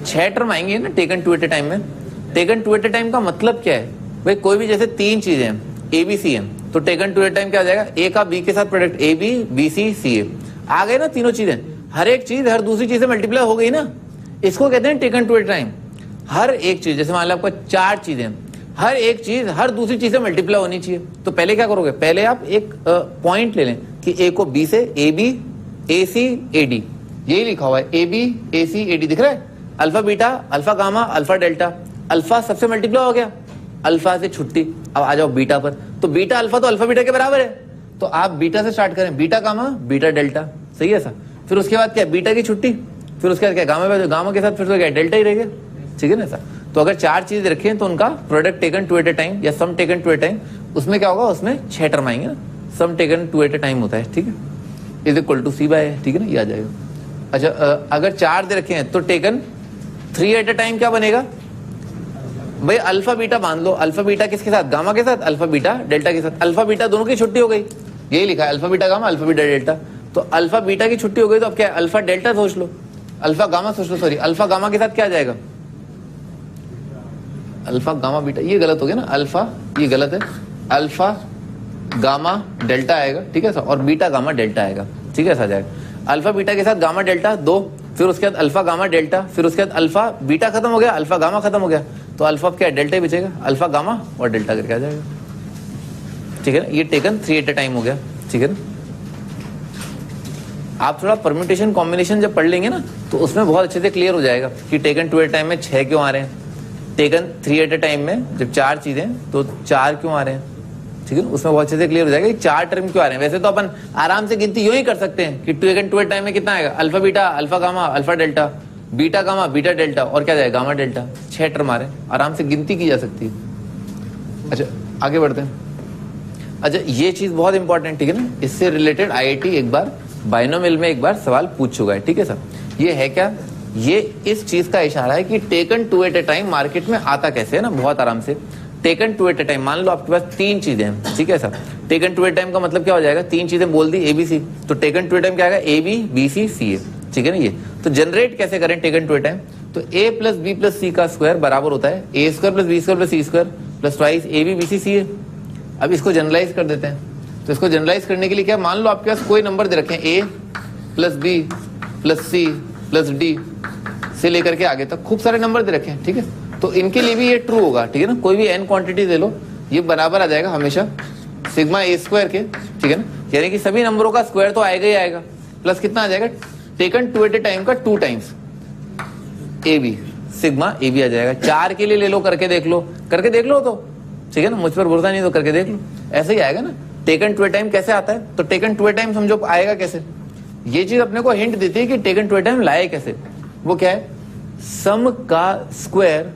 6 टर्म आएंगे ना taken two at a time में। Taken two at a time का मतलब क्या है भाई? कोई भी जैसे तीन चीजें हैं ए बी सी है तो टेकन टू एट टाइम क्या आ जाएगा? ए का बी के साथ product a b b c c a आ गए ना तीनों चीजें, हर एक चीज हर दूसरी चीज से मल्टीप्लाई हो गई ना, इसको कहते हैं टेकन टू एट टाइम। हर एक चीज जैसे मान लो आपका चार चीजें, हर एक चीज हर दूसरी चीज से मल्टीप्लाई होनी चाहिए। तो पहले क्या करोगे? पहले आप एक पॉइंट ले लें कि ए को बी से ए B A C A D, यही लिखा हुआ है ए B A C A D, दिख रहा है? Alpha beta alpha gamma alpha delta, alpha सबसे मल्टीप्लाई हो गया, अल्फा से छुट्टी। अब आ जाओ बीटा पर, तो बीटा अल्फा तो अल्फा बीटा के बराबर है, तो आप बीटा से स्टार्ट करें, बीटा गामा बीटा डेल्टा, सही है सर? फिर उसके बाद क्या? बीटा की छुट्टी, फिर उसके बाद क्या? गामा के साथ फिर तो क्या? डेल्टा ही रहेगा, ठीक है ना सर? तो अगर चार चीज रखें तो उनका product taken two at a time या sum taken two at time, उसमें क्या होगा? उसमें 6 टर्म आएंगे ना, sum taken two at a time होता है, ठीक है? Is equal to c by, ठीक है ना? ये आ जाएगा। अच्छा अगर चार दे रखे हैं तो टेकन 3 एट ए टाइम क्या बनेगा भाई? अल्फा बीटा बांध लो, अल्फा बीटा किसके साथ? गामा के साथ, अल्फा बीटा डेल्टा के साथ। अल्फा बीटा दोनों की छुट्टी हो गई, यही लिखा है alpha beta gamma alpha beta delta. तो अल्फा बीटा की छुट्टी हो गई तो अब क्या है? अल्फा डेल्टा सोच लो, अल्फा गामा सोच लो, सॉरी अल्फा गामा के साथ क्या आ जाएगा? अल्फा गामा बीटा, ये गलत हो गया ना, अल्फा ये गलत है, अल्फा गामा डेल्टा आएगा, ठीक है सर? और बीटा गामा डेल्टा आएगा, ठीक है सर? जाएगा अल्फा बीटा के साथ गामा डेल्टा 2, फिर उसके बाद अल्फा गामा डेल्टा, फिर उसके बाद अल्फा बीटा खत्म हो गया, अल्फा गामा खत्म हो गया, तो अल्फा क्या है? डेल्टा ही बचेगा, अल्फा गामा और डेल्टा करके आ जाएगा, ठीक है ना? ये टेकन 3 एट ए टाइम हो गया, ठीक है ना? आप थोड़ा परम्यूटेशन कॉम्बिनेशन जब पढ़ लेंगे ना तो उसमें बहुत अच्छे से क्लियर हो जाएगा कि टेकन 2 एट ए टाइम में 6 क्यों आ रहे हैं, टेकन 3 एट ए टाइम में जब 4 चीजें तो 4 क्यों आ रहे हैं, ठीक है ना? उसमें बहुत अच्छे से क्लियर हो जाएगा कि 4 टर्म क्यों आ रहे हैं। वैसे तो अपन आराम से गिनती यूं ही कर सकते हैं कि टेकन 2 एट टाइम में कितना आएगा? Alpha beta alpha gamma alpha delta, beta gamma beta delta और क्या जाएगा? Gamma delta. 6 टर्म आ रहे हैं, आराम से गिनती की जा सकती है। अच्छा आगे बढ़ते हैं। अच्छा ये चीज बहुत इंपॉर्टेंट, ठीक है ना? इससे रिलेटेड आईआईटी एक बार बाइनोमियल में एक बार सवाल पूछ चुका है, ठीक है सर? ये है क्या? ये इस चीज का इशारा है कि taken 2 at a time market में आता कैसे है ना, बहुत आराम से। टेकन 2 एट ए टाइम, मान लो आपके पास 3 चीजें हैं, ठीक है सर? टेकन 2 एट टाइम का मतलब क्या हो जाएगा? 3 चीजें बोल दी एबीसी, तो टेकन 2 एट टाइम क्या आएगा? ए बी बी सी सी ए, ठीक है ना? ये तो जनरेट कैसे करें टेकन 2 एट टाइम? तो a plus b plus c का स्क्वायर बराबर होता है a square plus b square plus c square plus twice a b b c c a. अब इसको जनरलाइज कर देते हैं, तो इसको जनरलाइज करने के लिए क्या? मान लो आपके पास कोई नंबर दे रखे हैं a plus b plus c plus d से लेकर के आगे तक खूब सारे नंबर दे रखे हैं, ठीक है? तो इनके लिए भी ये ट्रू होगा, ठीक है ना? कोई भी एन क्वांटिटी दे लो, ये बराबर आ जाएगा हमेशा सिग्मा ए स्क्वायर के, ठीक है ना? यानी कि सभी नंबरों का स्क्वायर तो आएगा ही आएगा, प्लस कितना आ जाएगा? टेकन 2 एट ए टाइम का 2 times a b, sigma a b आ जाएगा। 4 के लिए ले लो, करके देख लो, करके देख लो तो, ठीक है ना? मुझ पर भरोसा नहीं तो करके देख लो, ऐसे ही आएगा ना। टेकन 2 एट टाइम कैसे आता है? तो टेकन 2 एट टाइम समझो आएगा कैसे? ये चीज अपने को हिंट देती है कि टेकन 2 एट टाइम लाए कैसे। वो क्या है? सम का स्क्वायर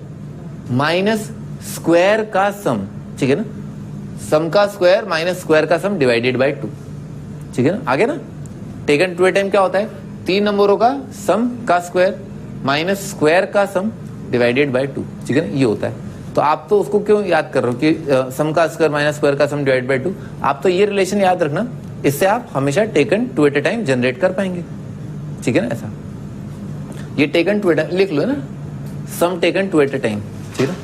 माइनस स्क्वायर का सम, ठीक है ना? सम का स्क्वायर माइनस स्क्वायर का सम डिवाइडेड बाय 2, ठीक है ना? आगे ना टेकन 2 एट टाइम क्या होता है? 3 नंबरों का सम का स्क्वायर माइनस स्क्वायर का सम डिवाइडेड बाय 2, ठीक है ना? ये होता है। तो आप तो उसको क्यों याद कर रहे हो कि सम का स्क्वायर माइनस स्क्वायर का सम डिवाइड बाय 2? आप तो ये रिलेशन याद रखना, इससे आप हमेशा taken 2 at a time generate कर पाएंगे, ठीक है ना? ऐसा ये टेकन 2 एट टाइम लिख लो ना, sum taken 2 at a time, ठीक है?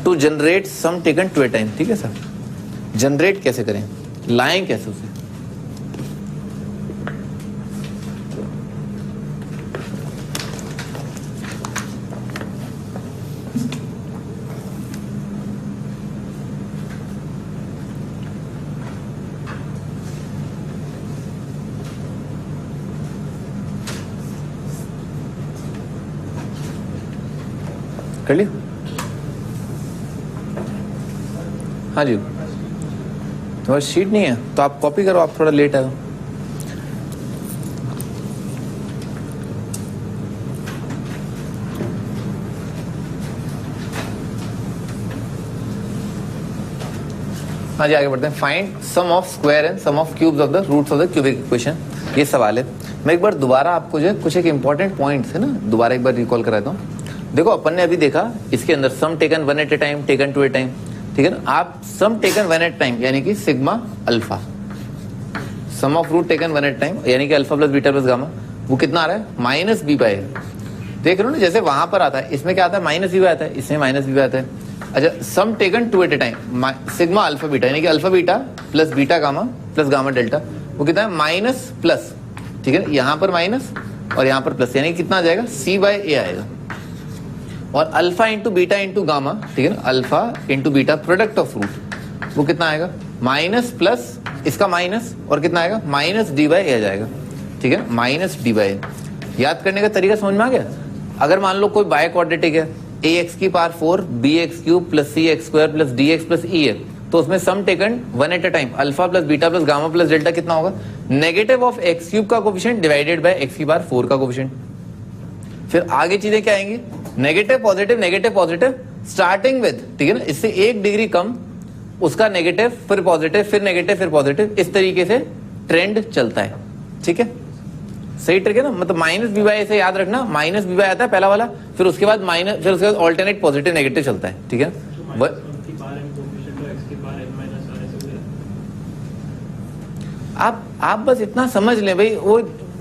To generate sum taken 2 at time, ठीक है सर? जनरेट कैसे करें, लाएं कैसे उसे? कर लिया? हाँ जी, तुम्हारी शीट नहीं है तो आप कॉपी करो, आप थोड़ा लेट आए। हाँ जी आगे बढ़ते हैं। Find sum of square and sum of cubes of the roots of the cubic equation, ये सवाल है। मैं एक बार दोबारा आपको जो है कुछ एक इंपॉर्टेंट पॉइंट्स है ना दोबारा एक बार रिकॉल कराता हूँ। देखो अपन ने अभी देखा इसके अंदर sum taken 1 at a time, taken 2 at time, ठीक है ना? आप सम टेकन 1 एट टाइम यानी कि sigma alpha, sum of root taken 1 at time यानी कि alpha plus beta plus gamma, वो कितना आ रहा है? Minus b by. देख रहे हो ना, जैसे वहां पर आता है इसमें क्या आता है? माइनस बी बाय आता है, इसमें माइनस बी बाय आता है। अच्छा sum taken two at a time, sigma alpha beta यानी कि alpha beta plus beta gamma plus gamma delta, वो कितना है माइनस प्लस, ठीक है, यहाँ पर माइनस और यहाँ पर प्लस, यानी कितना आ जाएगा सी बाय ए आएगा। और alpha into beta into gamma, ठीक है ना, alpha into beta product of root, वो कितना आएगा माइनस प्लस इसका माइनस और कितना आएगा माइनस डी बाय ए आ जाएगा, ठीक है, माइनस डी बाय ए। याद करने का तरीका समझ में आ गया। अगर मान लो कोई बाय क्वाड्रेटिक है, ए एक्स की power 4 b x cube plus c x square plus d x plus e है, तो उसमें sum taken one at a time alpha plus beta plus gamma plus delta कितना होगा, नेगेटिव ऑफ एक्स क्यूब का coefficient divided by x की power 4 का coefficient. फिर आगे चीजें क्या आएंगी, नेगेटिव पॉजिटिव स्टार्टिंग विद, ठीक है ना, इससे 1 डिग्री कम उसका नेगेटिव फिर पॉजिटिव फिर नेगेटिव फिर पॉजिटिव, इस तरीके से ट्रेंड चलता है, ठीक है, सही ट्रिक है ना। मतलब माइनस बी बाय से याद रखना, माइनस बी बाय आता है पहला वाला, फिर उसके बाद माइनस, फिर उसके बाद ऑल्टरनेट पॉजिटिव नेगेटिव चलता है, ठीक है। आप बस इतना समझ लें भाई, वो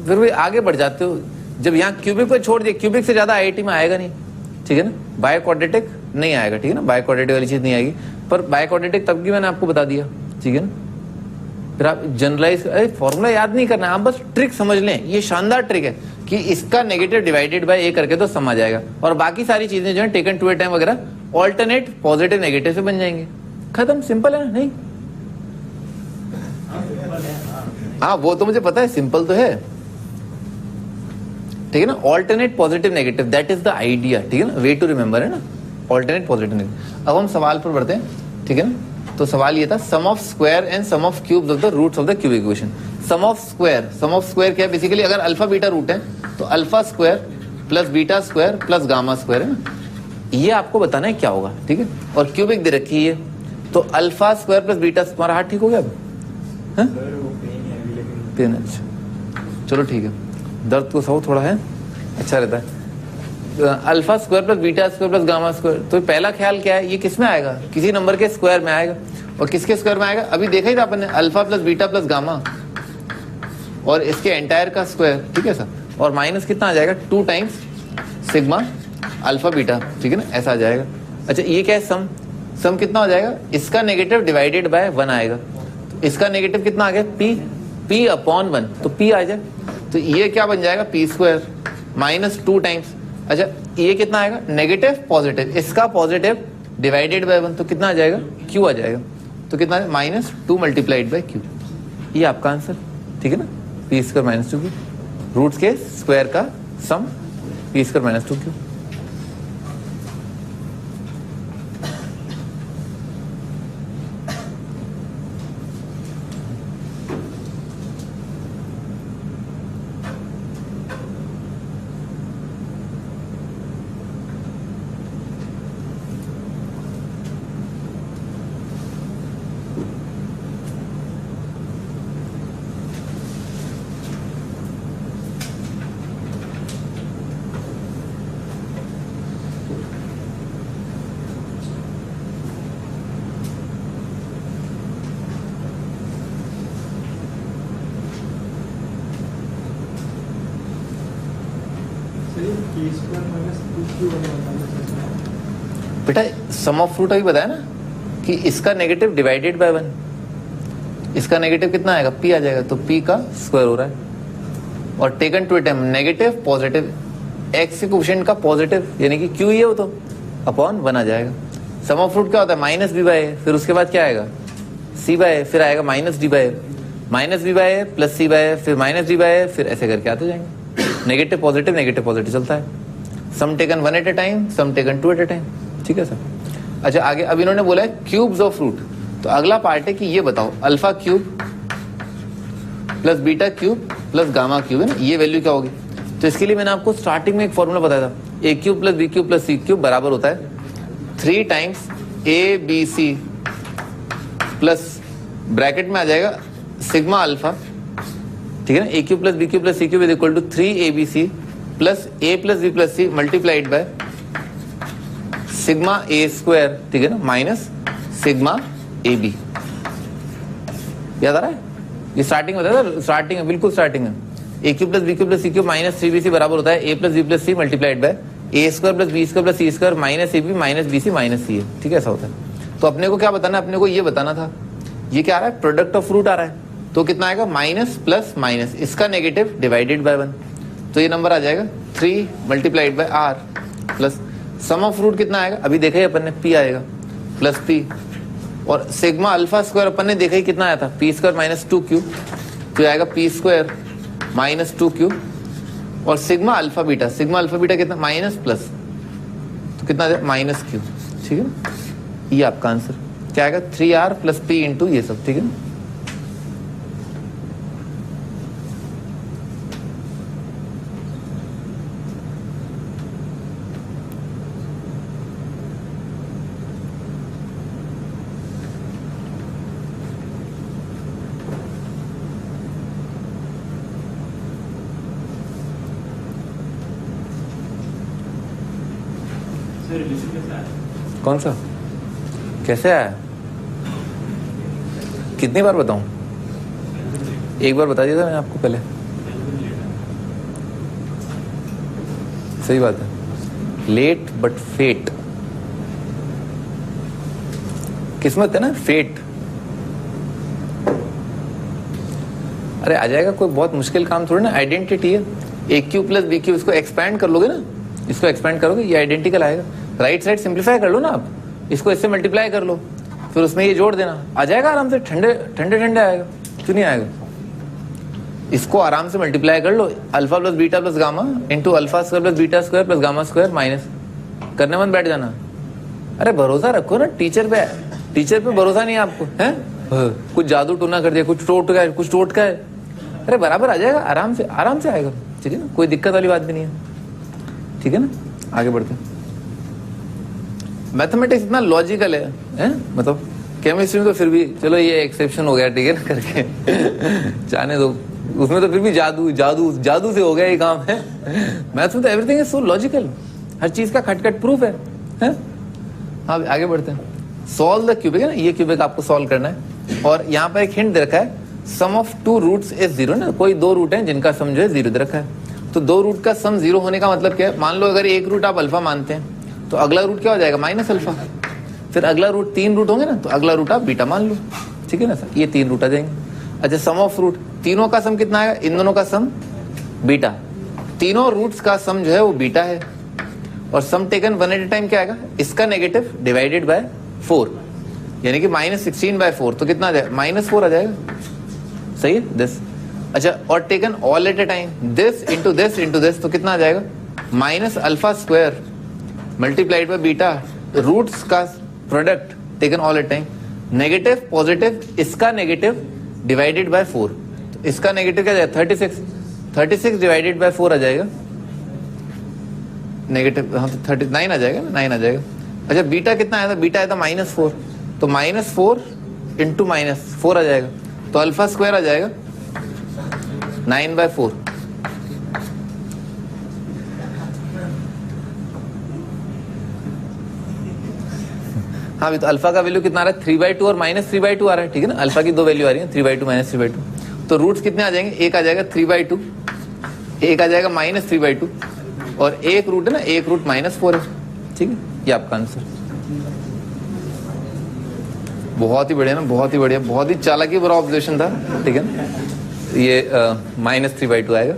फिर भी आगे बढ़ जाते हो। जब यहाँ क्यूबिक को छोड़ दिए, क्यूबिक से ज्यादा आईआईटी में आएगा नहीं, ठीक है ना, बाय क्वाड्रेटिक नहीं आएगा, ठीक है ना, बाय क्वाड्रेटिक वाली चीज नहीं आएगी, पर बाय क्वाड्रेटिक तब की मैंने आपको बता दिया, ठीक है ना। फिर आप जनरलाइज, फॉर्मूला याद नहीं करना, आप बस ट्रिक समझ लें, ये शानदार ट्रिक है कि इसका नेगेटिव डिवाइडेड बाय ए करके तो सम आ जाएगा, और बाकी सारी चीजें जो है टेकन टू ए टाइम वगैरह ऑल्टरनेट पॉजिटिव नेगेटिव से बन जाएंगे, खत्म, सिंपल है नहीं। हाँ वो तो मुझे पता है, सिंपल तो है, ठीक है ना, alternate positive negative, that is the idea, ठीक है ना, वे टू रिमेंबर है ना, ऑल्टरनेट पॉजिटिव नेगेटिव। अब हम सवाल पर बढ़ते हैं, ठीक है ना। तो सवाल ये था, sum of square and sum of cubes of the roots of the cubic equation. Sum of square क्या है, बेसिकली अगर अल्फा बीटा रूट है तो alpha square plus beta square plus gamma square है ना, ये आपको बताना है क्या होगा, ठीक है। और क्यूबिक दे रखी है, तो अल्फा स्क्वायर प्लस बीटा, तुम्हारा हाथ ठीक हो गया अब, पेन, अच्छा चलो ठीक है, दर्द को सहो थोड़ा है, अच्छा रहता है। Alpha square plus beta square plus gamma square, तो पहला ख्याल क्या है, ये किस में आएगा, किसी नंबर के स्क्वायर में आएगा, और किसके स्क्वायर में आएगा, अभी देखा ही था अपन ने, alpha plus beta plus gamma और इसके एंटायर का स्क्वायर, ठीक है सर, और माइनस कितना आ जाएगा 2 टाइम्स सिग्मा अल्फा बीटा, ठीक है ना, ऐसा आ जाएगा। अच्छा ये क्या है, सम कितना हो जाएगा, इसका नेगेटिव डिवाइडेड बाय 1 आएगा, तो इसका नेगेटिव कितना आ गया p अपॉन 1, तो p आ जाए, तो ये क्या बन जाएगा p स्क्वायर माइनस 2 टाइम्स, अच्छा ये कितना आएगा नेगेटिव पॉजिटिव, इसका पॉजिटिव डिवाइडेड बाय 1, तो कितना आ जाएगा q आ जाएगा, तो कितना माइनस 2 मल्टीप्लाइड बाय q, ये आपका आंसर, ठीक है ना, p square minus 2q, roots के स्क्वायर का sum p square minus 2q। बेटा सम ऑफ फ्रूट अभी बताया ना कि इसका नेगेटिव डिवाइडेड बाय 1, इसका नेगेटिव कितना आएगा p आ जाएगा, तो p का स्क्वायर हो रहा है, और taken two a time negative positive x के कोफिशिएंट का पॉजिटिव यानी कि q ही है वो, तो अपॉन 1 आ जाएगा। सम ऑफ फ्रूट क्या होता है, माइनस b बाय, फिर उसके बाद क्या आएगा c बाय, फिर आएगा minus d by, minus b by plus c by, फिर माइनस d बाय, फिर ऐसे करके आते जाएंगे, नेगेटिव पॉजिटिव चलता है। Sum taken 1 at a time, sum taken 2 at a time, ठीक है सर। अच्छा आगे अब इन्होंने बोला है क्यूब्स ऑफ रूट, तो अगला पार्ट है कि ये बताओ alpha cube plus beta cube plus gamma cube है ना, ये वैल्यू क्या होगी। तो इसके लिए मैंने आपको स्टार्टिंग में एक फॉर्मूला बताया था, a cube plus b cube plus c cube बराबर होता है 3 times a b c plus bracket में आ जाएगा सिग्मा अल्फा, ठीक है ना, a cube plus b cube plus c cube is equal to 3abc plus a plus b plus c multiplied by sigma a square, ठीक है ना, minus sigma a B. याद आ रहा है, ये स्टार्टिंग में बताया था, स्टार्टिंग है, बिल्कुल स्टार्टिंग है। A cube plus b cube plus c cube minus 3bc बराबर होता है a plus b plus c multiplied by a square plus b square plus c square minus a b minus b c minus c है, ठीक है, ऐसा होता है। तो अपने को क्या बताना है, अपने को ये बताना था, ये क्या आ रहा है, प्रोडक्ट ऑफ रूट आ रहा है, तो कितना आएगा, माइनस प्लस माइनस, इसका नेगेटिव डिवाइडेड बाय 1, तो ये नंबर आ जाएगा 3 multiplied by r plus sum of root कितना आएगा, अभी देखा ही अपन ने, पी आएगा प्लस पी, और सिग्मा अल्फा स्क्वायर अपन ने देखा ही कितना आया था, पी स्क्वायर माइनस 2q, तो आएगा पी स्क्वायर माइनस 2q, और सिग्मा अल्फा बीटा कितना, माइनस प्लस, तो कितना आ जाएगा, माइनस q, ठीक है ना, ये आपका आंसर क्या आएगा, 3r प्लस p इंटू ये सब, ठीक है ना। कौन सा, कैसे आया, कितनी बार बताऊं, एक बार बता दिया था मैंने आपको पहले, सही बात है, लेट बट फेट, किस्मत है ना, फेट। अरे आ जाएगा, कोई बहुत मुश्किल काम थोड़ी ना, आइडेंटिटी है, ए क्यू प्लस बी क्यू, इसको एक्सपैंड कर लोगे ना, इसको एक्सपैंड करोगे ये आइडेंटिकल आएगा, राइट साइड सिंप्लीफाई कर लो ना आप, इसको इससे मल्टीप्लाई कर लो, फिर उसमें ये जोड़ देना, आ जाएगा आराम से, ठंडे ठंडे आएगा, क्यों नहीं आएगा, इसको आराम से मल्टीप्लाई कर लो, alpha plus beta plus gamma into alpha square plus beta square plus gamma square minus, करने मत बैठ जाना, अरे भरोसा रखो ना टीचर पे भरोसा नहीं है आपको, है कुछ जादू टूना कर दिया, कुछ टोट का है, अरे बराबर आ जाएगा, आराम से आएगा, ठीक है ना, कोई दिक्कत वाली बात भी नहीं है, ठीक है ना। आगे बढ़ते हैं, मैथमेटिक्स इतना लॉजिकल है? मतलब केमिस्ट्री में तो फिर भी चलो ये एक्सेप्शन हो गया, ठीक है ना, करके जाने दो, उसमें तो फिर भी जादू से हो गया ये काम है, मैथ्स में तो एवरीथिंग इज सो लॉजिकल, हर चीज का खटखट प्रूफ है? हाँ आगे बढ़ते हैं, सॉल्व द क्यूबिक है ना, ये क्यूबिक आपको सॉल्व करना है, और यहाँ पर एक हिंट दे रखा है, सम ऑफ 2 रूट्स इज 0 ना, कोई 2 रूट हैं जिनका सम जो है 0 दे रखा है, तो 2 रूट का सम 0 होने का मतलब क्या है, मान लो अगर एक रूट आप अल्फा मानते हैं तो अगला रूट क्या हो जाएगा, माइनस अल्फा, फिर अगला रूट 3 रूट होंगे ना, तो अगला रूट आप बीटा मान लो, ठीक है ना सर, ये 3 रूट आ जाएंगे। अच्छा सम ऑफ रूट, तीनों का सम कितना आएगा, इन दोनों का सम बीटा, तीनों रूट्स का सम जो है वो बीटा है, और sum taken one at a time क्या आएगा, इसका नेगेटिव डिवाइडेड बाय 4, यानी कि -16/4, तो कितना आ जाएगा, -4 आ जाएगा, सही है दिस। अच्छा और taken all at a time, this into this, तो कितना आ जाएगा, minus alpha square multiplied by beta, roots का product taken all at time, negative positive, इसका नेगेटिव डिवाइडेड बाय 4, तो इसका नेगेटिव क्या जाएगा, 36 डिवाइडेड बाय 4 आ जाएगा, नेगेटिव, हाँ तो 39 आ जाएगा, 9 आ जाएगा। अच्छा बीटा कितना आया था, बीटा आया था -4, तो -4 इंटू -4 आ जाएगा, तो अल्फा स्क्वायर आ जाएगा 9/4, हाँ अभी तो अल्फा का वैल्यू कितना आ रहा है, 3/2 और -3/2 आ रहा है, ठीक है ना, अल्फा की 2 वैल्यू आ रही है, 3/2 -3/2, तो रूट्स कितने आ जाएंगे, एक आ जाएगा 3/2, एक आ जाएगा -3/2, और एक रूट है ना, एक रूट -4 है, ठीक है, ये आपका आंसर। बहुत ही बढ़िया ना, बहुत ही बढ़िया, बहुत ही चालाकी भरा ऑब्जर्वेशन था, ठीक है ना, ये -3/2 आएगा।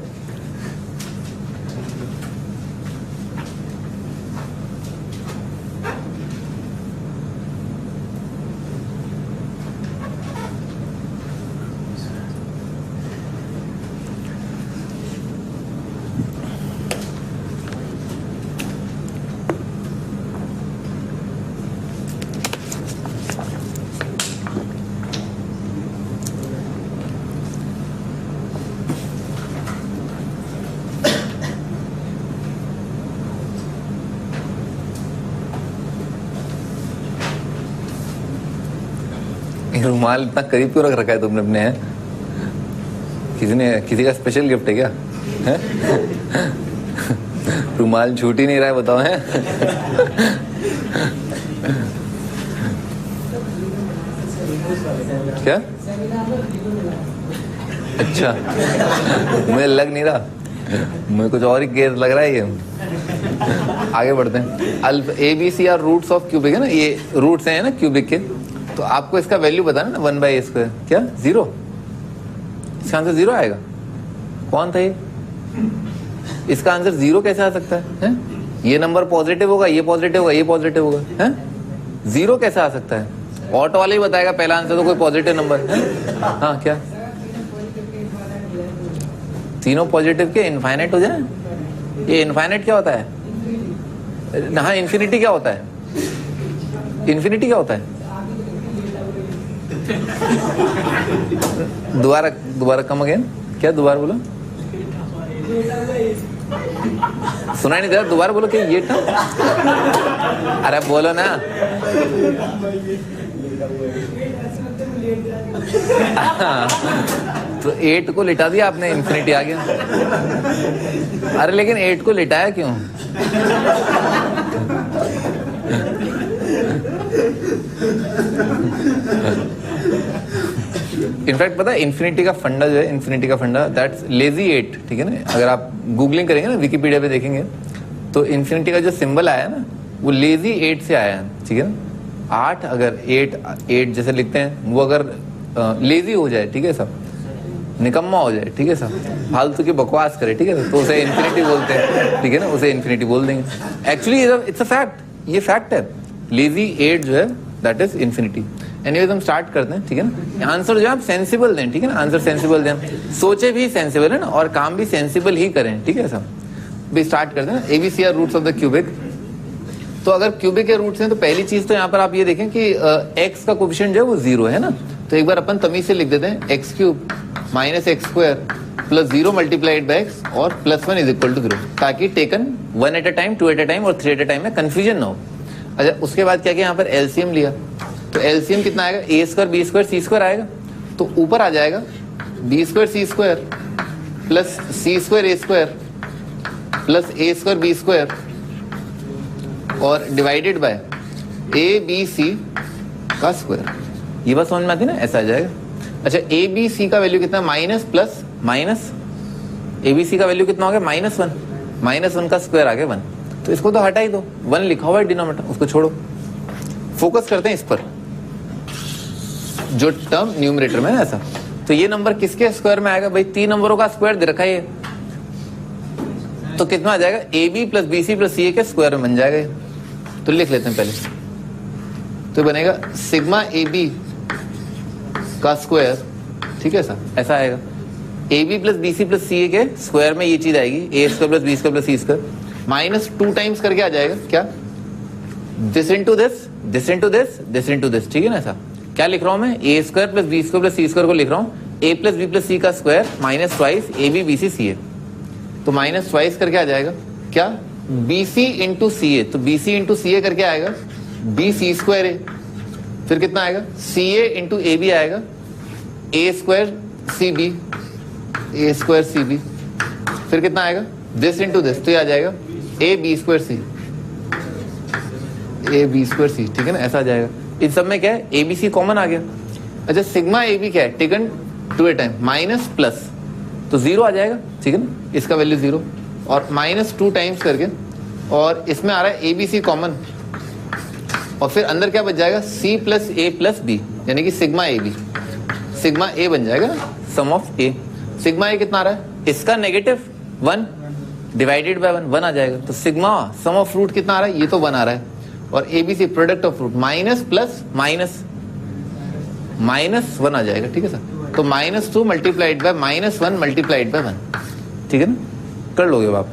रुमाल इतना करीब क्यों रख रखा है तुमने अपने, हैं किसी का स्पेशल गिफ्ट है क्या, है? रुमाल छूट ही नहीं रहा है, बताओ, है? क्या, अच्छा मुझे लग नहीं रहा, मुझे कुछ और ही केस लग रहा है ये। आगे बढ़ते हैं। Alpha a b c are roots of cubic है ना, ये रूट्स हैं ना क्यूबिक के, तो आपको इसका वैल्यू बताना ना 1/a²। क्या 0? इसका आंसर 0 आएगा। कौन था ये? इसका आंसर 0 कैसे आ सकता है? ये नंबर पॉजिटिव होगा, ये पॉजिटिव होगा, ये पॉजिटिव होगा, है 0 कैसे आ सकता है? ऑटो वाला ही बताएगा पहला आंसर तो कोई पॉजिटिव नंबर है। हाँ क्या तीनों पॉजिटिव के इनफाइनाइट हो जाए? ये इनफाइनाइट क्या होता है? हाँ इन्फिनिटी क्या होता है? इन्फिनिटी क्या होता है? दोबारा कम अगेन, क्या दोबारा बोलो? सुनाई नहीं दे रहा, दोबारा बोलो क्या ये टर्म? अरे बोलो ना। तो 8 को लिटा दिया आपने, इन्फिनिटी आ गया। अरे लेकिन 8 को लिटाया क्यों? इनफैक्ट पता है इन्फिनिटी का फंडा जो है, इन्फिनिटी का फंडा दैट्स लेजी 8, ठीक है ना। अगर आप गूगलिंग करेंगे ना, विकिपीडिया पे देखेंगे तो इन्फिनिटी का जो सिंबल आया ना वो लेजी 8 से आया है, ठीक है ना। 8 अगर 8 जैसे लिखते हैं, वो अगर लेजी हो जाए, ठीक है सब, निकम्मा हो जाए, ठीक है सब, फालतू की बकवास करे, ठीक है, तो उसे इन्फिनिटी बोलते हैं, ठीक है ना, उसे इन्फिनिटी बोल देंगे। एक्चुअली इट्स अ फैक्ट, ये फैक्ट है। लेजी 8 जो है दैट इज इन्फिनिटी। एनीवेज हम स्टार्ट करते हैं, ठीक है ना। आंसर जो है आप सेंसिबल दें, ठीक है ना, आंसर सेंसिबल दें, सोचे भी सेंसिबल है ना, और काम भी सेंसिबल ही करें, ठीक है सब। भी स्टार्ट करते हैं। Abc are roots of the cubic. तो अगर क्यूबिक के रूट्स हैं तो पहली चीज तो यहाँ पर आप ये देखें कि एक्स का कोफिशिएंट जो है वो 0 है ना। तो एक बार अपन तमीज से लिख देते हैं, x³ - x² + 0 × x और +1 = 0, ताकि taken 1 eight a time, 2 eight a time और 3 एट अ टाइम में कंफ्यूजन ना हो। अच्छा उसके बाद क्या किया, यहाँ पर एलसीएम लिया, तो एलसीएम कितना आएगा, a² b² c² आएगा। तो ऊपर आ जाएगा b² c² + c² a² + a² b² और डिवाइडेड बाय abc का स्क्वायर। ये बात समझ में आती है ना, ऐसा आ जाएगा। अच्छा abc का वैल्यू कितना, माइनस प्लस माइनस, abc का वैल्यू कितना हो गया, -1, -1 का स्क्वायर आ गया 1। तो इसको तो हटा ही दो, 1 लिखा हुआ है डिनोमिनेटर, उसको छोड़ो, फोकस करते हैं इस पर, जो टर्म न्यूमरेटर में है ऐसा। तो ये नंबर किसके स्क्वायर में आएगा भाई, 3 नंबरों का स्क्वायर दे रखा है ये, तो कितना आ जाएगा, ab + bc + ca के स्क्वायर में बन जाएगा ये। तो लिख लेते हैं पहले, तो बनेगा सिग्मा ab का स्क्वायर, ठीक है सर, ऐसा आएगा। ab + bc + ca के स्क्वायर में ये चीज आएगी, a² + b² + c² -2 टाइम्स करके आ जाएगा क्या, this into this, this into this, this into this, ठीक है ना। ऐसा क्या लिख रहा हूं मैं, a² + b² + c² को लिख रहा हूं a + b + c का स्क्वायर -2 ab bc ca। तो -2 करके आ जाएगा क्या, BC × CA, तो BC × CA करके आएगा BC²A, फिर कितना आएगा, CA × AB आएगा A² CB, A² CB, फिर कितना आएगा, दिस इंटू दिस, तो ये आ जाएगा AB² C, AB² C, ठीक है ना, ऐसा आ जाएगा। इन सब में क्या है, ABC कॉमन आ गया। अच्छा सिग्मा AB क्या है, taken 2 at time, minus plus, तो 0 आ जाएगा, ठीक है ना, इसका वैल्यू 0 और -2 टाइम्स करके, और इसमें आ रहा है ABC कॉमन, और फिर अंदर क्या बच जाएगा, C + A + B, यानी कि सिग्मा AB, सिग्मा A बन जाएगा, सम ऑफ A। सिग्मा A कितना आ रहा है, इसका -1 डिवाइडेड बाय 1 आ जाएगा। तो सिग्मा सम ऑफ रूट कितना आ रहा है, ये तो 1 आ रहा है, और ABC product of root, minus plus minus, -1 आ जाएगा, ठीक है सर। तो -2 × -1 × 1, ठीक है ना, कर लोगे आप।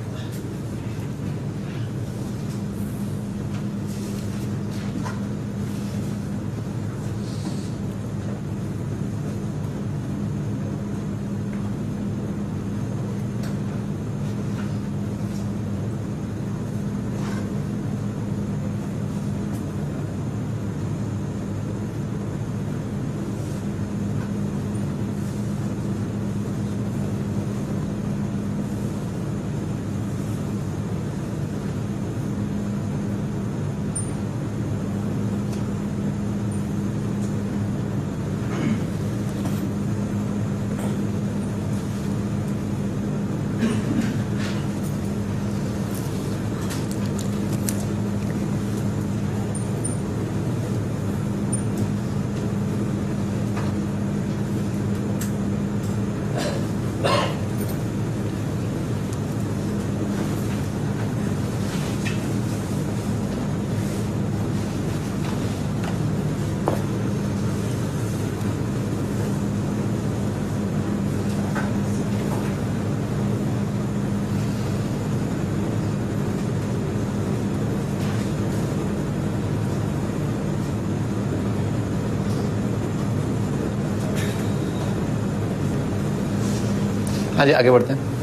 हाँ जी, आगे बढ़ते हैं।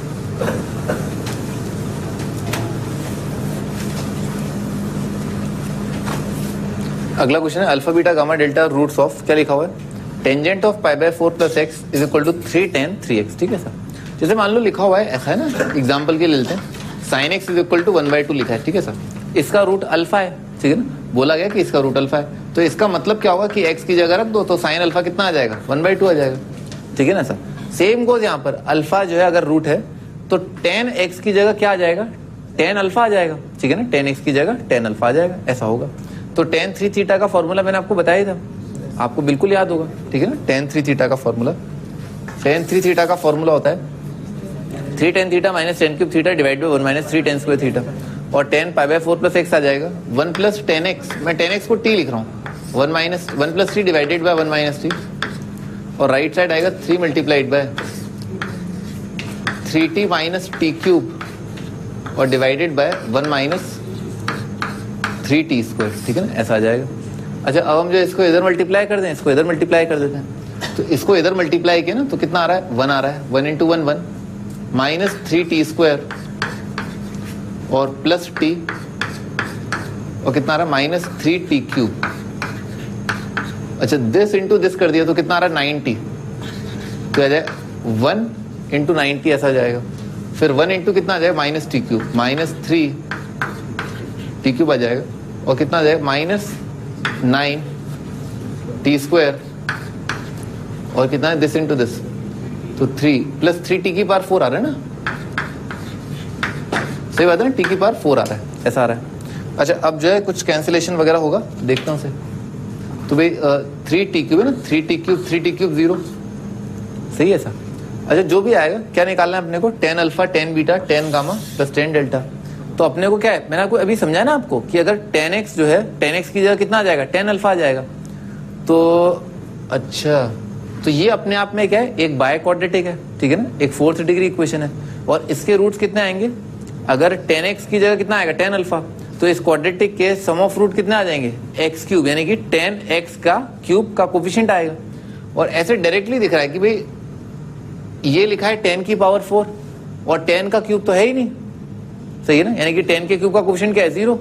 अगला क्वेश्चन है alpha beta gamma delta roots of, क्या लिखा हुआ है, tangent of pi by 4 plus x is equal to 3 tan 3x। ठीक है सर, जैसे मान लो लिखा हुआ है ऐसा है ना, एग्जाम्पल के लिए लेते हैं, sine x is equal to 1/2 लिखा है। ठीक है सर, इसका रूट अल्फा है, ठीक है ना, बोला गया कि इसका रूट अल्फा है, तो इसका मतलब क्या होगा कि एक्स की जगह रख दो तो साइन अल्फा कितना आ जाएगा, 1/2 आ जाएगा। ठीक है ना सर, सेम गोज यहाँ पर, अल्फा जो है अगर रूट है तो tan x की जगह क्या आ जाएगा, tan अल्फा आ जाएगा। ठीक है ना, tan x की जगह tan अल्फा आ जाएगा, ऐसा होगा। तो tan 3 थीटा का फॉर्मूला मैंने आपको बताया था, आपको बिल्कुल याद होगा। ठीक है ना, tan 3 थीटा का फॉर्मूला, tan 3 थीटा का फॉर्मूला होता है 3 tan theta minus tan cube theta divide by 1 माइनस 3 tan स्क्वायर थीटा, और tan pi by 4 plus x आ जाएगा 1 प्लस tan x, मैं tan x को t लिख रहा हूँ, 1 प्लस 3 डिवाइडेड बाय 1 माइनस 3, और राइट साइड आएगा 3 multiplied by 3t minus t cube और divided by 1 minus 3t square. ठीक है ना, ऐसा आ जाएगा। अच्छा, अब हम जो इसको इधर मल्टीप्लाई कर दें, इसको इधर मल्टीप्लाई कर देते हैं, तो इसको इधर मल्टीप्लाई किया ना तो कितना आ रहा है, 1 आ रहा है, 1 इंटू 1 1 माइनस 3t स्क्वायर और प्लस t, और कितना आ रहा है, माइनस 3t क्यूब। अच्छा, दिस इंटू दिस कर दिया तो कितना आ रहा है, 90, तो आ जाए 1 इंटू 90 ऐसा जाएगा, फिर 1 इंटू कितना आ जाएगा, minus t cube, minus 3 t cube आ जाएगा, और कितना आ जाएगा, माइनस 9 टी स्क्वायर, और कितना है, दिस इंटू दिस, तो 3 प्लस 3 t की पावर 4 आ रहा है ना, सही बात है ना, t की पावर 4 आ रहा है, ऐसा आ रहा है। अच्छा, अब जो है कुछ कैंसिलेशन वगैरह होगा, देखता हूँ से, तो भाई 3t क्यूब है ना, 3t क्यूब 0, सही है सर। अच्छा, जो भी आएगा क्या निकालना है अपने को, tan alpha, tan beta, tan gamma plus tan delta. तो अपने को क्या है, मैंने आपको अभी समझाया ना आपको कि अगर tan x जो है, tan x की जगह कितना आ जाएगा, tan अल्फा आ जाएगा। तो अच्छा, तो ये अपने आप में क्या है, एक बाय क्वाड्रेटिक है, ठीक है ना, एक 4th डिग्री इक्वेशन है, और इसके रूट्स कितने आएंगे, अगर tan x की जगह कितना आएगा, tan अल्फा, तो इस क्वाड्रेटिक के सम ऑफ रूट कितने आ जाएंगे, x क्यूब, यानी कि tan x का क्यूब का कोफिशिएंट आएगा। और ऐसे डायरेक्टली दिख रहा है कि भाई ये लिखा है 10 की पावर 4 और 10 का क्यूब तो है ही नहीं, सही है ना, यानी कि 10 के क्यूब का कोफिशिएंट क्या है, 0,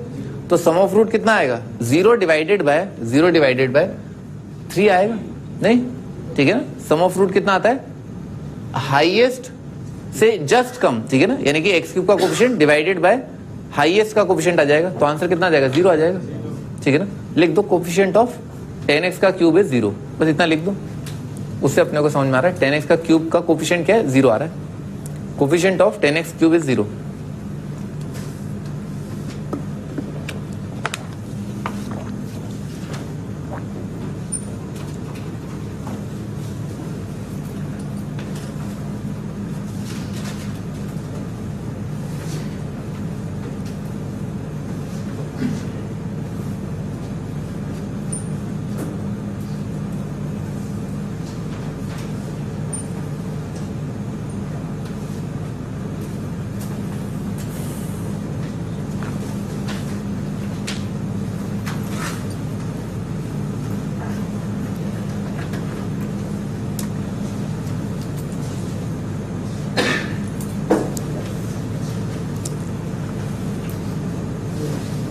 तो सम ऑफ रूट कितना आएगा, 0 डिवाइडेड बाय 3 आएगा, नहीं, ठीक है ना, सम ऑफ रूट कितना आता है, हाईएस्ट से जस्ट कम, ठीक है ना, यानी कि एक्स क्यूब का कोफिशिएंट डिवाइडेड बाय हाईएस्ट का कोफिशिएंट आ जाएगा, तो आंसर कितना आ जाएगा, 0 आ जाएगा। ठीक है ना, लिख दो कोफिशिएंट ऑफ 10x का क्यूब है 0, बस इतना लिख दो, उससे अपने को समझ में आ रहा है 10x का क्यूब का कोफिशिएंट क्या है, 0 आ रहा है, coefficient of 10x cube is 0।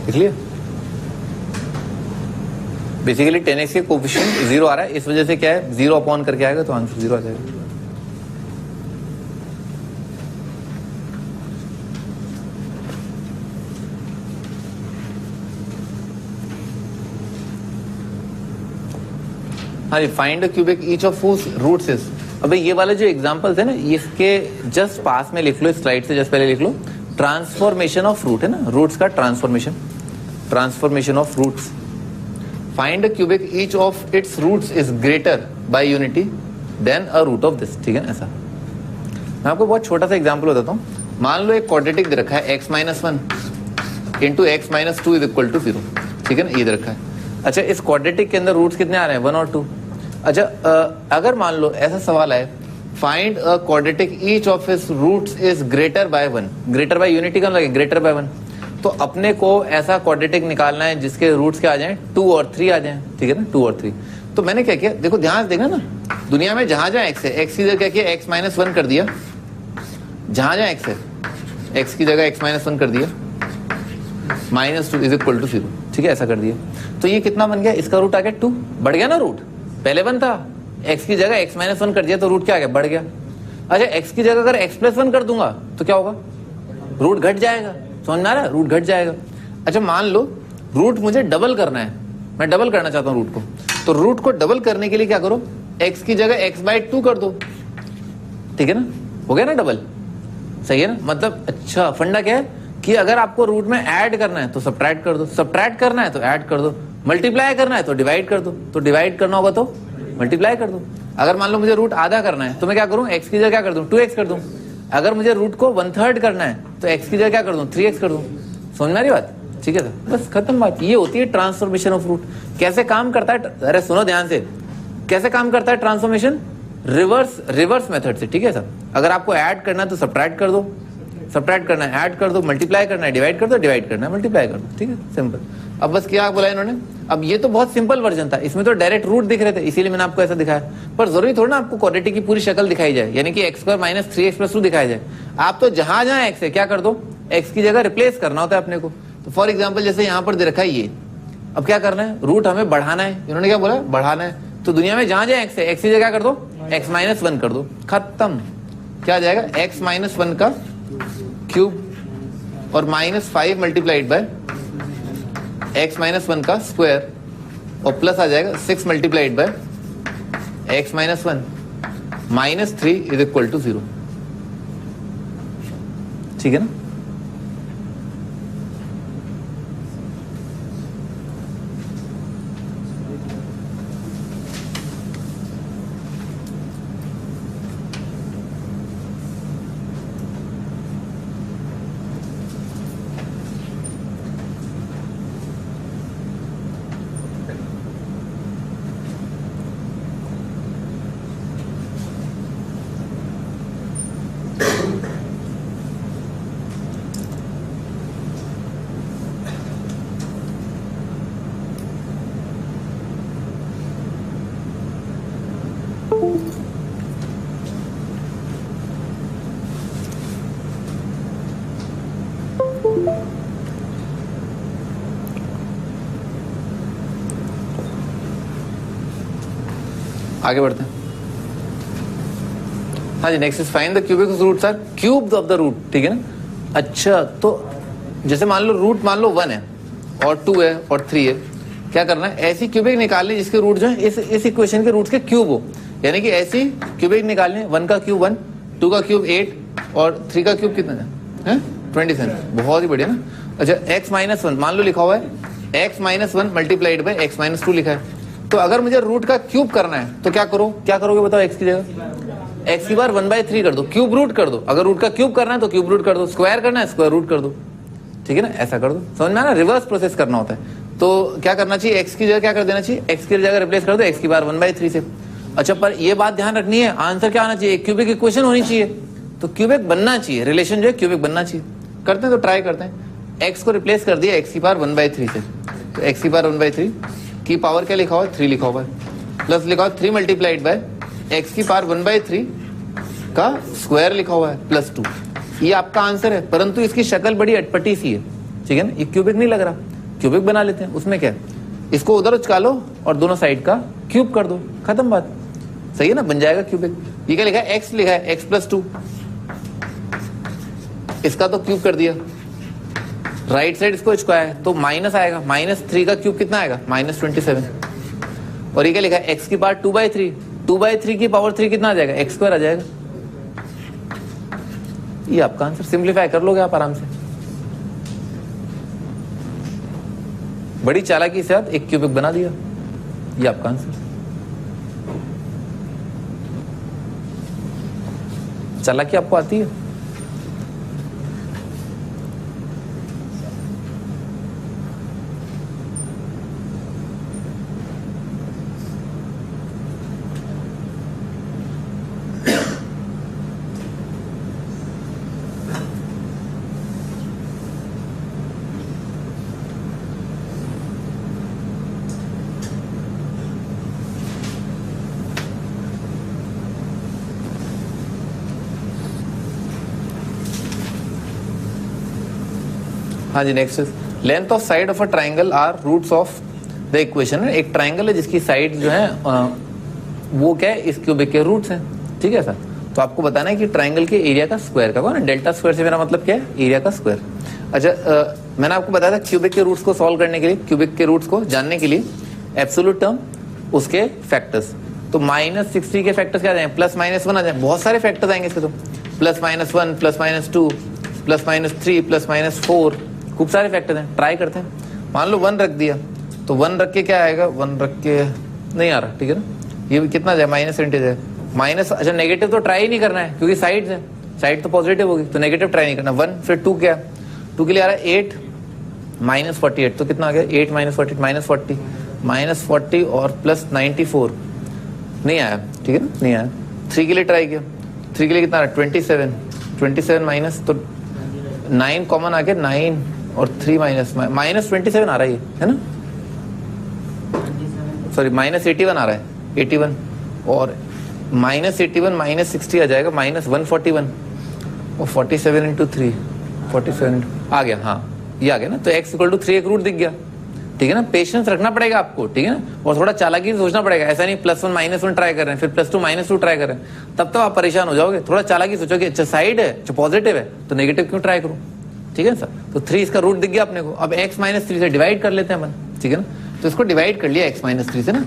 देख लिया, बेसिकली 10x के कोफिशिएंट 0 आ रहा है, इस वजह से क्या है, 0 अपॉन करके आएगा तो आंसर 0 आ जाएगा। हाँ जी, find the cubic each of whose roots is. अबे ये वाले जो एग्जांपल्स है ना, इसके जस्ट पास में लिख लो, स्लाइड से जस्ट पहले लिख लो, ट्रांसफॉर्मेशन ऑफ रूट है ना, रूट्स का transformation of roots. Find the cubic each of its roots is greater by unity than a root of this, ठीक है, ऐसा। मैं आपको बहुत छोटा सा एग्जांपल बताता हूँ। मान लो एक क्वाड्रेटिक दे रखा है x - 1 into x - 2 is equal to 0, ठीक है ना, ये दे रखा है। अच्छा, इस क्वाड्रेटिक के अंदर रूट्स कितने आ रहे हैं, 1 और 2। अच्छा, अगर मान लो ऐसा सवाल है, find a quadratic each of its roots is greater by 1, greater by unity का लगे, ग्रेटर बाय 1, तो अपने को ऐसा क्वाड्रेटिक निकालना है जिसके रूट्स क्या आ जाएं, 2 और 3 आ जाएं, ठीक है ना, 2 और 3। तो मैंने क्या किया, देखो ध्यान से देखना ना, दुनिया में जहां जहां x है, x की जगह क्या किया, x - 1 कर दिया, जहां जहां एक्स है, एक्स की जगह एक्स माइनस वन कर दिया, -2 इज इक्वल टू 0, ठीक है, ऐसा कर दिया। तो ये कितना बन गया, इसका रूट आ गया 2, बढ़ गया ना रूट, पहले 1 था, एक्स की जगह एक्स माइनस वन कर दिया तो रूट क्या आ गया, बढ़ गया। अच्छा, एक्स की जगह अगर एक्स प्लस वन कर दूंगा तो क्या होगा, रूट घट जाएगा, समझ में आ रहा है, रूट घट जाएगा। अच्छा, मान लो रूट मुझे डबल करना है, मैं डबल करना चाहता हूं रूट को, तो रूट को डबल करने के लिए क्या करो, एक्स की जगह एक्स बाई 2 कर दो, ठीक है ना, हो गया ना डबल, सही है ना। मतलब अच्छा फंडा क्या है कि अगर आपको रूट में ऐड करना है तो सब्ट्रैक्ट कर दो, सब्ट्रैक्ट करना है तो ऐड कर दो, मल्टीप्लाई करना है तो डिवाइड कर दो, तो डिवाइड करना होगा तो मल्टीप्लाई कर दो। अगर मान लो मुझे रूट आधा करना है तो मैं क्या करूं, एक्स की जगह क्या कर दूं, 2x कर दूं। अगर मुझे रूट को 1/3 करना है तो एक्स की जगह क्या कर दूं, 3x कर दूं। समझ में आ रही बात, ठीक है सर, बस खत्म बात। ये होती है ट्रांसफॉर्मेशन ऑफ रूट। कैसे काम करता है, अरे सुनो ध्यान से, कैसे काम करता है ट्रांसफॉर्मेशन, रिवर्स मेथड से, ठीक है सर। अगर आपको ऐड करना है तो सब्ट्रैक्ट कर दो, सब्ट्रैक्ट करना है ऐड कर दो, मल्टीप्लाई करना है डिवाइड कर दो, डिवाइड करना है मल्टीप्लाई कर दो, ठीक है, सिंपल। अब बस क्या बोला इन्होंने, अब ये तो बहुत सिंपल वर्जन था, इसमें तो डायरेक्ट रूट दिख रहे थे, इसीलिए मैंने आपको ऐसा दिखाया। पर जरूरी थोड़ा ना आपको क्वाड्रेटिक की पूरी शक्ल दिखाई जाए, यानी कि x square minus 3x plus 2 दिखाया जाए। आप तो जहां जहां एक्स है क्या कर दो, एक्स की जगह रिप्लेस करना होता है अपने को। तो फॉर एग्जाम्पल जैसे यहाँ पर दे रखा है ये, अब क्या करना है, रूट हमें बढ़ाना है, इन्होंने क्या बोला, बढ़ाना है। तो दुनिया में जहां जहां एक्स है, एक्स की जगह क्या कर दो, एक्स माइनस 1 कर दो, खत्म। क्या आ जाएगा, एक्स माइनस 1 का क्यूब और -5 मल्टीप्लाइड बाय एक्स माइनस 1 का स्क्वायर और प्लस आ जाएगा 6 multiplied by x minus 1 -3 is equal to 0, ठीक है ना। आगे बढ़ते हैं। हाँ जी, next is find the cubic root sir, cubes of the root, ठीक है ना। अच्छा, तो जैसे मान लो रूट मान लो 1 है और 2 है और 3 है, क्या करना है, ऐसी क्यूबिक निकालनी जिसके रूट जो है इस इक्वेशन के रूट के क्यूब हो, यानी कि ऐसी क्यूबिक निकालनी, 1 का क्यूब 1, 2 का क्यूब 8 और 3 का क्यूब कितना है 27, बहुत ही बढ़िया ना। अच्छा, x माइनस 1 मान लो लिखा हुआ है, x minus 1 multiplied by x minus 2 लिखा है। तो अगर मुझे रूट का क्यूब करना है तो क्या करो, क्या करोगे बताओ, x की जगह x की बार 1/3 कर दो, क्यूब रूट कर दो। अगर रूट का क्यूब करना है तो क्यूब रूट कर दो, स्क्वायर करना है स्क्वायर रूट कर दो, ठीक है ना, ऐसा कर दो। समझ में आना, रिवर्स प्रोसेस करना होता है। तो क्या करना चाहिए, x की जगह क्या कर देना चाहिए, x की जगह रिप्लेस कर दो x की बार 1/3 से। अच्छा, पर ये बात ध्यान रखनी है, आंसर क्या आना चाहिए, क्यूबिक इक्वेशन होनी चाहिए, तो क्यूबिक बनना चाहिए, रिलेशन जो है क्यूबिक बनना चाहिए। करते हैं तो ट्राई करते हैं। x को रिप्लेस कर दिया x की पावर 1/3 से, तो x की पावर 1/3 की पावर क्या लिखा हुआ है, 3 लिखा हुआ है, प्लस लिखा हुआ है 3 मल्टीप्लाइड बाय x की पावर 1/3 का स्क्वायर लिखा हुआ है प्लस 2। ये आपका आंसर है, परंतु इसकी शक्ल बड़ी अटपटी सी है, ठीक है ना, ये क्यूबिक नहीं लग रहा। क्यूबिक बना लेते हैं, उसमें क्या है, इसको उधर उचका लो और दोनों साइड का क्यूब कर दो, खत्म बात, सही है ना, बन जाएगा क्यूबिक। ये क्या लिखा है, x लिखा है, x प्लस 2, इसका तो क्यूब कर दिया, राइट साइड इसको स्क्वायर है तो माइनस आएगा, -3 का क्यूब कितना आएगा, -27। और ये क्या लिखा है, x की पावर 2/3, 2/3 की पावर 3 कितना आ जाएगा, x स्क्वायर आ जाएगा। ये आपका आंसर, सिंप्लीफाई कर लोगे आप आराम से। बड़ी चालाकी के साथ एक क्यूबिक बना दिया, ये आपका आंसर। चालाकी आपको आती है। हाँ जी, next length of side of a triangle are roots of the equation है। एक ट्राइंगल है जिसकी साइड जो है वो क्या है, इस क्यूबिक के रूट्स हैं, ठीक है सर। तो आपको बताना है कि ट्राइंगल के एरिया का स्क्वायर का ना, डेल्टा स्क्वायर से मेरा मतलब क्या है, एरिया का स्क्वायर। अच्छा मैंने आपको बताया था क्यूबिक के रूट्स को सॉल्व करने के लिए, क्यूबिक के रूट्स को जानने के लिए एब्सोल्यूट टर्म, उसके फैक्टर्स। तो -60 के फैक्टर्स क्या आ जाएंगे, +-1 आ जाए, बहुत सारे फैक्टर्स आएंगे इसके। तो +-1, +-2, +-3, +-4, खूब सारे फैक्टर्स हैं। ट्राई करते हैं। मान लो 1 रख दिया, तो 1 रख के क्या आएगा, 1 रख के नहीं आ रहा, ठीक है ना। ये कितना जाए, -20 जाए, माइनस। अच्छा नेगेटिव तो ट्राई ही नहीं करना है क्योंकि साइड है, साइड तो पॉजिटिव होगी, तो नेगेटिव ट्राई नहीं करना। 1 फिर 2 क्या, 2 के लिए आ रहा है 8 -48, तो कितना आ गया 8 -48 -40 और +94 नहीं आया, ठीक है ना, नहीं आया। 3 के लिए ट्राई किया, 3 के लिए कितना आ रहा है 27 माइनस, तो 9 कॉमन आ गया, 9 और 3 -27 आ रहा है ना, सॉरी -81 आ रहा है, 81 और -81 -60 आ जाएगा, -141 और 47 × 3 47 आ गया। हाँ ये आ गया ना, तो x = 3 एक रूट दिख गया, ठीक है ना। पेशेंस रखना पड़ेगा आपको, ठीक है ना, और थोड़ा चालाकी से सोचना पड़ेगा। ऐसा नहीं +1 -1 ट्राई कर रहे हैं फिर +2 -2 ट्राई कर रहे हैं, तब तो आप परेशान हो जाओगे। थोड़ा चालाकी सोचो कि अच्छा साइड है, अच्छा पॉजिटिव है, तो नेगेटिव क्यों ट्राई करूं, ठीक है सर। तो 3 इसका रूट दिख गया अपने को। अब x - 3 से डिवाइड कर लेते हैं अपन, ठीक है ना। तो इसको डिवाइड कर लिया x - 3 से ना।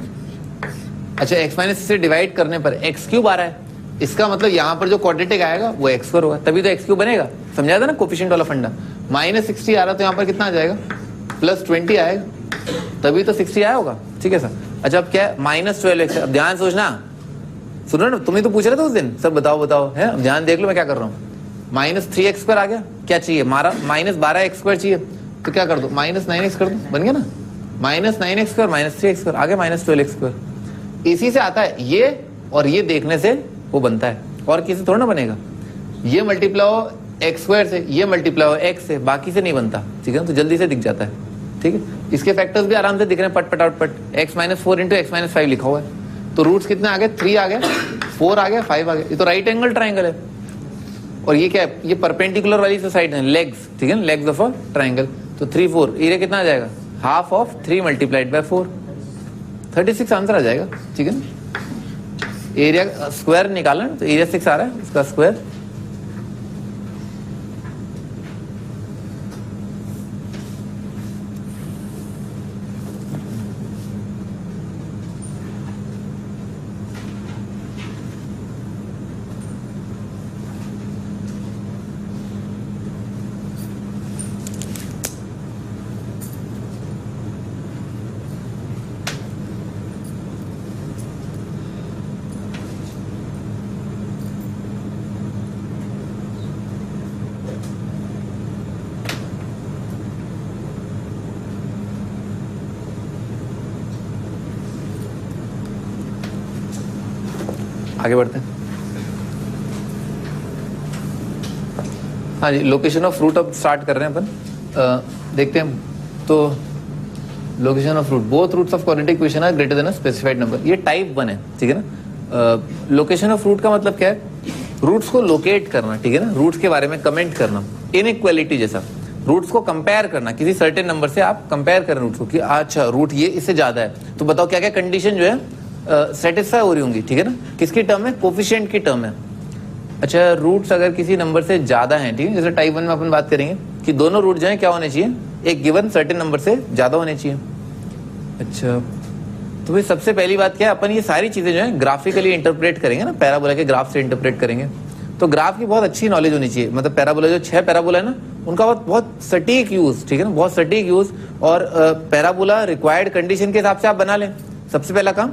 अच्छा x - 3 से डिवाइड करने पर x³ आ रहा है, इसका मतलब यहाँ पर जो क्वाड्रेटिक आएगा वो x² होगा, तभी तो x³ बनेगा। समझा था ना कोफिशिएंट वाला फंडा। -60 आ रहा तो यहाँ पर कितना आ जाएगा, +20 आएगा, तभी तो 60 आया होगा, ठीक है सर। अच्छा अब क्या है, -12x। अब ध्यान सोचना, सुनो ना, तुम्हें तो पूछ रहे थे उस दिन, सर बताओ है। अब ध्यान देख लो मैं क्या कर रहा हूँ। -3x² आ गया, क्या चाहिए हमारा, -12x² चाहिए, तो क्या कर दो, -9x कर दो, बन गया ना। -9x² -3x² आ गया -12x²। इसी से आता है ये, और ये देखने से वो बनता है, और किसी थोड़ा ना बनेगा। ये मल्टीप्लाई हो x² से, ये मल्टीप्लाई हो x से, बाकी से नहीं बनता, ठीक है ना। तो जल्दी से दिख जाता है, ठीक है। इसके फैक्टर्स भी आराम से दिख रहे हैं, पट x - 4 × x - 5 लिखा हुआ है। तो रूट्स कितने आ गए, 3 आ गया, 4 आ गया, 5 आ गया। ये तो राइट एंगल ट्राइंगल है, और ये क्या है, ये परपेंडिकुलर वाली साइड है, लेग्स, ठीक है ना, लेग्स ऑफ अ ट्राइंगल। तो 3 4 एरिया कितना आ जाएगा, हाफ ऑफ 3 × 4 36 आंसर आ जाएगा, ठीक है ना। एरिया स्क्वायर निकालना, तो एरिया 6 आ रहा है, इसका स्क्वायर। आगे बढ़ते हैं। हाँ जी, लोकेशन ऑफ फ्रूट अब स्टार्ट कर रहे हैं अपन। देखते हैं, तो location of root, both roots of quadratic equation are greater than a specified number. ये टाइप 1 है, ठीक है ना। लोकेशन ऑफ फ्रूट का मतलब क्या है, रूट्स को लोकेट करना, ठीक है ना, रूट्स के बारे में कमेंट करना, इनइक्वालिटी जैसा, रूट्स को कंपेयर करना, किसी सर्टेन नंबर से आप कंपेयर करें रूट्स को कि अच्छा रूट ये इससे ज्यादा है, तो बताओ क्या क्या कंडीशन जो है सेटिस्फाई हो रही होंगी, ठीक है ना। किसकी टर्म है, कोफिशिएंट की टर्म है। अच्छा रूट्स अगर किसी नंबर से ज्यादा हैं, ठीक है, जैसे टाइप 1 में अपन बात करेंगे कि दोनों रूट जो है क्या होने चाहिए, एक गिवन सर्टेन नंबर से ज्यादा होने चाहिए। अच्छा तो भाई सबसे पहली बात क्या है, अपन ये सारी चीजें जो है ग्राफिकली इंटरप्रेट करेंगे ना, पैराबोला के ग्राफ से इंटरप्रेट करेंगे। तो ग्राफ की बहुत अच्छी नॉलेज होनी चाहिए, मतलब पैराबोला जो 6 पैराबोला है ना, उनका बहुत सटीक यूज, ठीक है ना, बहुत सटीक यूज। और पैराबोला रिक्वायर्ड कंडीशन के हिसाब से आप बना लें। सबसे पहला काम,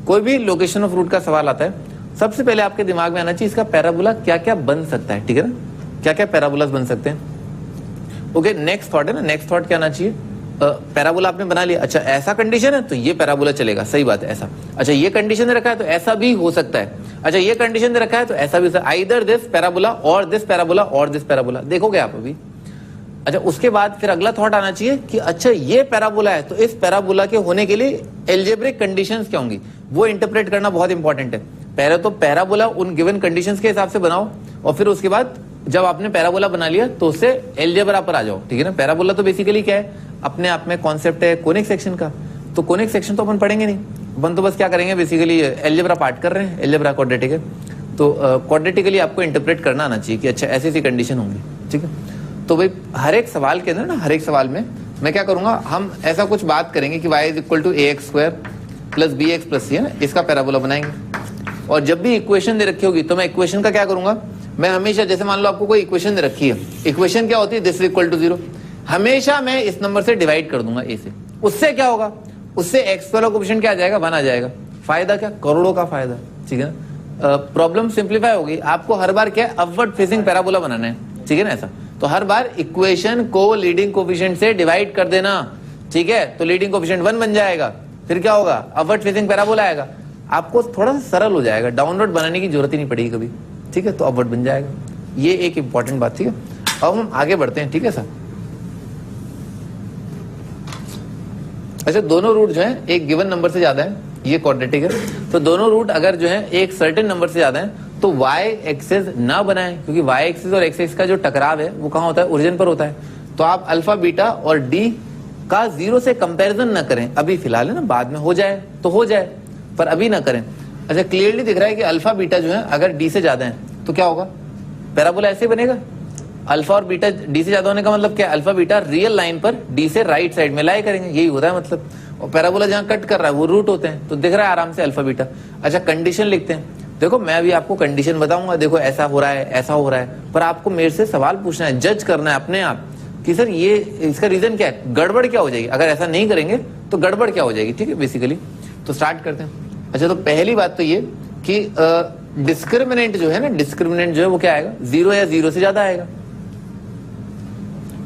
कोई भी लोकेशन ऑफ रूट का सवाल आता है, सबसे पहले आपके दिमाग में आना चाहिए इसका पैराबोला क्या क्या बन सकता है, ठीक है ना, क्या क्या पैराबोलास बन सकते हैं। ओके, नेक्स्ट थॉट है ना, नेक्स्ट थॉट क्या आना चाहिए, पैराबोला आपने बना लिया, अच्छा ऐसा कंडीशन है तो ये पैराबोला चलेगा, सही बात है ऐसा। अच्छा ये कंडीशन दे रखा है तो ऐसा भी हो सकता है, अच्छा ये कंडीशन दे रखा है तो ऐसा भी हो सकता है, आइदर दिस पैराबोला और दिस पैराबोला और दिस पैराबोला, देखोगे आप अभी। अच्छा उसके बाद फिर अगला थॉट आना चाहिए कि अच्छा ये पैराबोला है तो इस पैराबोला के होने के लिए एल्जेब्रिक कंडीशंस क्या होंगी, वो इंटरप्रेट करना बहुत इंपॉर्टेंट है। पहले तो पैराबोला उन गिवन कंडीशंस के हिसाब से बनाओ, और फिर उसके बाद जब आपने पैराबोला बना लिया तो उससे एलजेब्रा पर आ जाओ, ठीक है ना। पैराबोला तो बेसिकली क्या है, अपने आप में कॉन्सेप्ट है कोनिक सेक्शन का, तो कोनिक सेक्शन तो अपन पढ़ेंगे नहीं, अपन तो बस क्या करेंगे, बेसिकली एलजेब्रा पार्ट कर रहे हैं, एलजेब्रा क्वाड्रेटिक है, तो क्वाड्रेटिकली आपको इंटरप्रेट करना आना चाहिए कि अच्छा ऐसी ऐसी कंडीशन होंगी, ठीक है। तो भाई हर एक सवाल के अंदर ना, हर एक सवाल में मैं क्या करूंगा, हम ऐसा कुछ बात करेंगे कि y is equal to a x square plus b x plus c, है ना, इसका पैराबोला बनाएंगे। और जब भी इक्वेशन दे रखी होगी तो मैं इक्वेशन का क्या करूंगा, मैं हमेशा, जैसे मान लो आपको कोई इक्वेशन दे रखी है, इक्वेशन क्या होती है, दिस इज इक्वल टू 0, हमेशा मैं इस नंबर से डिवाइड कर दूंगा ए से। उससे क्या होगा, उससे एक्स वाला कोएफिशिएंट क्या आ जाएगा, 1 आ जाएगा। फायदा क्या, करोड़ों का फायदा, ठीक है ना। प्रॉब्लम सिंप्लीफाई होगी, आपको हर बार क्या अपवर्ड फेसिंग पैराबोला बनाना है, ठीक है ना। ऐसा तो हर बार इक्वेशन को लीडिंग कोएफिशिएंट से डिवाइड कर देना, ठीक है, तो लीडिंग कोएफिशिएंट 1 बन जाएगा, फिर क्या होगा, अपवर्ड फेसिंग पैराबोला आएगा, आपको थोड़ा सा सरल हो जाएगा, डाउनवर्ड बनाने की जरूरत ही नहीं पड़ेगी कभी, ठीक है, तो अपवर्ड बन जाएगा। ये एक इंपॉर्टेंट बात, ठीक है। अब हम आगे बढ़ते हैं, ठीक है सर। अच्छा, दोनों रूट जो है एक गिवन नंबर से ज्यादा है, ये क्वाड्रेटिक है, तो दोनों रूट अगर जो है एक सर्टेन नंबर से ज्यादा है तो y एक्सिस ना बनाएं, क्योंकि y एक्सिस और x एक्सिस का जो टकराव है वो कहाँ होता है, ओरिजिन पर होता है। तो आप अल्फा बीटा और d का 0 से कंपैरिजन ना करें अभी फिलहाल, है ना, बाद में हो जाए तो हो जाए, पर अभी ना करें। अच्छा, क्लियरली दिख रहा है कि अल्फा बीटा जो है अगर d से ज्यादा है तो क्या होगा, पैराबोला ऐसे बनेगा। अल्फा और बीटा d से ज्यादा होने का मतलब क्या है, अल्फा बीटा रियल लाइन पर d से राइट साइड में लाई करेंगे, यही होता है मतलब। और पैराबोला जहां कट कर रहा है वो रूट होते हैं, तो दिख रहा है आराम से अल्फा बीटा। अच्छा, कंडीशन लिखते हैं, देखो मैं अभी आपको कंडीशन बताऊंगा, देखो ऐसा हो रहा है, ऐसा हो रहा है, पर आपको मेरे से सवाल पूछना है, जज करना है अपने आप कि सर ये इसका रीजन क्या है, गड़बड़ क्या हो जाएगी, अगर ऐसा नहीं करेंगे तो गड़बड़ क्या हो जाएगी, ठीक है, बेसिकली। तो स्टार्ट करते हैं। अच्छा, तो पहली बात तो ये कि डिस्क्रिमिनेंट जो है ना, डिस्क्रिमिनेंट जो है वो क्या आएगा, 0 या 0 से ज्यादा आएगा।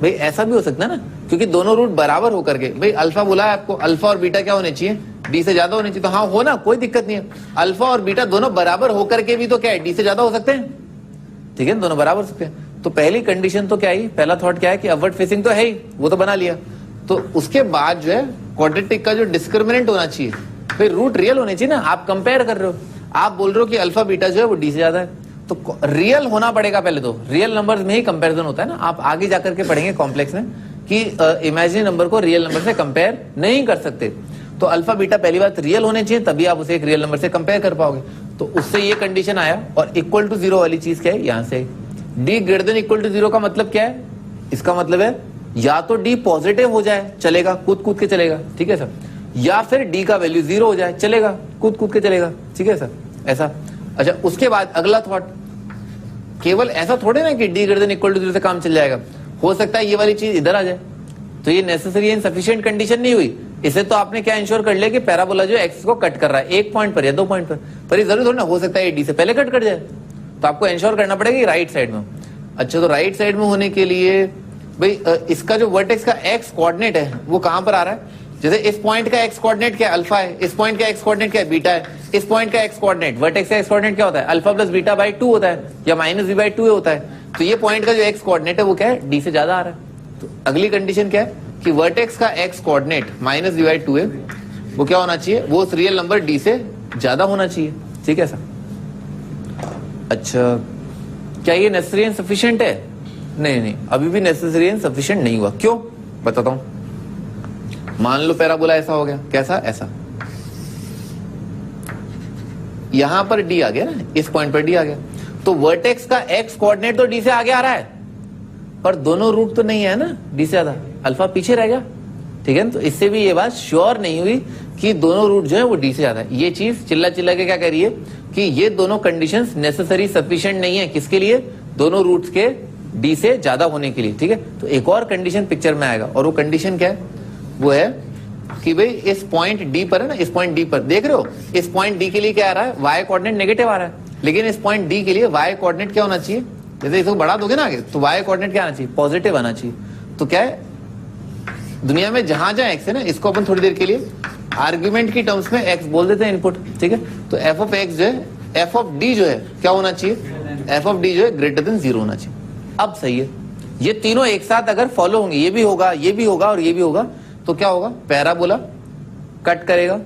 भाई ऐसा भी हो सकता है ना, क्योंकि दोनों रूट बराबर होकर के, भाई अल्फा बोला है आपको, अल्फा और बीटा क्या होने चाहिए, डी से ज्यादा होने चाहिए, तो हाँ हो ना, कोई दिक्कत नहीं है। अल्फा और बीटा दोनों बराबर होकर के भी तो क्या है, डी से ज्यादा हो सकते हैं, ठीक है, दोनों बराबर हो सकते हैं। तो पहली कंडीशन तो क्या है, पहला थॉट क्या है कि अपवर्ड फेसिंग तो है ही, वो तो बना लिया। तो उसके बाद जो है क्वाड्रेटिक का जो डिस्क्रिमिनेंट होना चाहिए, फिर रूट रियल होने चाहिए ना। आप कंपेयर कर रहे हो, आप बोल रहे हो कि अल्फा बीटा जो है वो डी से ज्यादा है, तो रियल होना पड़ेगा पहले, तो रियल नंबर्स में ही कंपैरिजन होता है ना। आप आगे जाकर के पढ़ेंगे कॉम्प्लेक्स में कि इमेजिनरी नंबर को रियल नंबर से कंपेयर नहीं कर सकते। तो अल्फा बीटा पहली बात रियल होने चाहिए, तभी आप उसे एक रियल नंबर से कंपेयर कर पाओगे। तो उससे ये कंडीशन आया, और इक्वल टू 0 वाली चीज क्या है, यहां से D greater than equal to 0 का मतलब क्या है, इसका मतलब है या तो डी पॉजिटिव हो जाए, चलेगा, कूद कूद के चलेगा, ठीक है सर, या फिर डी का वैल्यू 0 हो जाए, चलेगा, कूद कूद के चलेगा, ठीक है सर, ऐसा। अच्छा, उसके बाद अगला थॉट, केवल ऐसा थोड़े ना कि D greater than equal to 0 से काम चल जाएगा, हो सकता है ये वाली चीज इधर आ जाए, तो ये नेसेसरी एंड सफिशिएंट कंडीशन नहीं हुई। इसे तो आपने क्या इंश्योर कर लिया कि पैराबोला जो एक्सिस को कट कर रहा है एक पॉइंट पर या 2 पॉइंट पर ये जरूरी थोड़ा ना हो सकता है डी से पहले कट कर जाए, तो आपको इंश्योर करना पड़ेगा राइट साइड में। अच्छा, तो राइट साइड में होने के लिए भाई इसका जो वर्टेक्स का एक्स कोऑर्डिनेट है वो कहां पर आ रहा है, जैसे इस पॉइंट का एक्स कोऑर्डिनेट क्या है, अल्फा है, इस पॉइंट का एक्स कोऑर्डिनेट क्या है, बीटा है, इस पॉइंट का एक्स कोऑर्डिनेट, वर्टेक्स का एक्स कोऑर्डिनेट क्या होता है, अल्फा प्लस बीटा बाई 2 होता है, या माइनस बी बाई 2 होता है। तो ये पॉइंट का जो एक्स कोऑर्डिनेट है वो क्या है, डी से ज्यादा आ रहा है। तो अगली कंडीशन क्या है कि वर्टेक्स का x coordinate minus b by 2 है, वो क्या होना चाहिए, वो उस रियल नंबर डी से ज्यादा होना चाहिए, ठीक है सर। अच्छा, क्या ये नेसेसरी एंड सफिशिएंट है, नहीं, अभी भी नेसेसरी एंड सफिशिएंट नहीं हुआ। क्यों, बताता हूं। मान लो पैराबोला ऐसा हो गया, कैसा, ऐसा, यहां पर डी आ गया ना, इस पॉइंट पर डी आ गया, तो वर्टेक्स का एक्स कोऑर्डिनेट तो डी से आगे आ रहा है, पर दोनों रूट तो नहीं है ना डी से ज्यादा, अल्फा पीछे रह गया, ठीक है ना। तो इससे भी ये बात श्योर नहीं हुई कि दोनों रूट जो है वो डी से ज्यादा है। ये चीज चिल्ला चिल्ला के क्या कह रही है कि ये दोनों कंडीशंस नेसेसरी सफिशिएंट नहीं है, किसके लिए, दोनों रूट्स के डी से ज्यादा होने के लिए, ठीक है। तो एक और कंडीशन पिक्चर में आएगा, और वो कंडीशन क्या है, वो है कि भाई इस पॉइंट डी पर है ना, इस पॉइंट डी पर देख रहे हो, इस पॉइंट डी के लिए क्या आ रहा है, वाई कोऑर्डिनेट नेगेटिव आ रहा है, लेकिन इस पॉइंट डी के लिए वाई कोऑर्डिनेट क्या होना चाहिए, जैसे इसको बढ़ा दोगे ना आगे, तो वाई कोऑर्डिनेट क्या आना चाहिए, पॉजिटिव आना चाहिए। तो क्या है, दुनिया में जहां जहां एक्स है ना, इसको अपन थोड़ी देर के लिए आर्ग्यूमेंट की टर्म्स में एक्स बोल देते हैं, इनपुट, ठीक है। तो एफ ऑफ एक्स जो है, एफ ऑफ डी जो है क्या होना चाहिए, एफ ऑफ डी जो है ग्रेटर देन 0 होना चाहिए। अब सही है, ये तीनों एक साथ अगर फॉलो होंगे, ये भी होगा, ये भी होगा और ये भी होगा, तो क्या होगा, पैराबोला कट करेगा,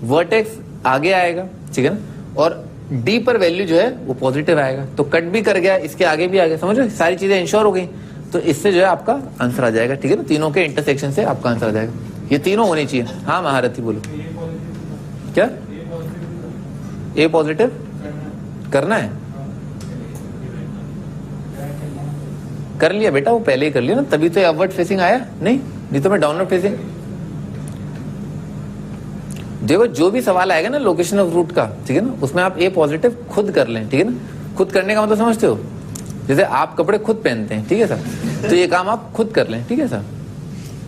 वर्टेक्स आगे आएगा, ठीक है ना, और डी पर वैल्यू जो है वो पॉजिटिव आएगा, तो कट भी कर गया, इसके आगे भी आ गया, समझ रहे, सारी चीजें इंश्योर हो गई, तो इससे जो है आपका आंसर आ जाएगा, ठीक है ना, तीनों के इंटरसेक्शन से आपका आंसर आ जाएगा, ये तीनों होने चाहिए। हाँ महारथी बोलो, क्या ए पॉजिटिव करना है, कर लिया बेटा, वो पहले ही कर लिया ना, तभी तो अपवर्ड फेसिंग आया, नहीं तो मैं डाउनवर्ड फेसिंग। देखो जो भी सवाल आएगा ना लोकेशन ऑफ रूट का, ठीक है ना, उसमें आप ए पॉजिटिव खुद कर लें, ठीक है ना, खुद करने का मतलब समझते हो, जैसे आप कपड़े खुद पहनते हैं, ठीक है सर, तो ये काम आप खुद कर लें, ठीक है सर,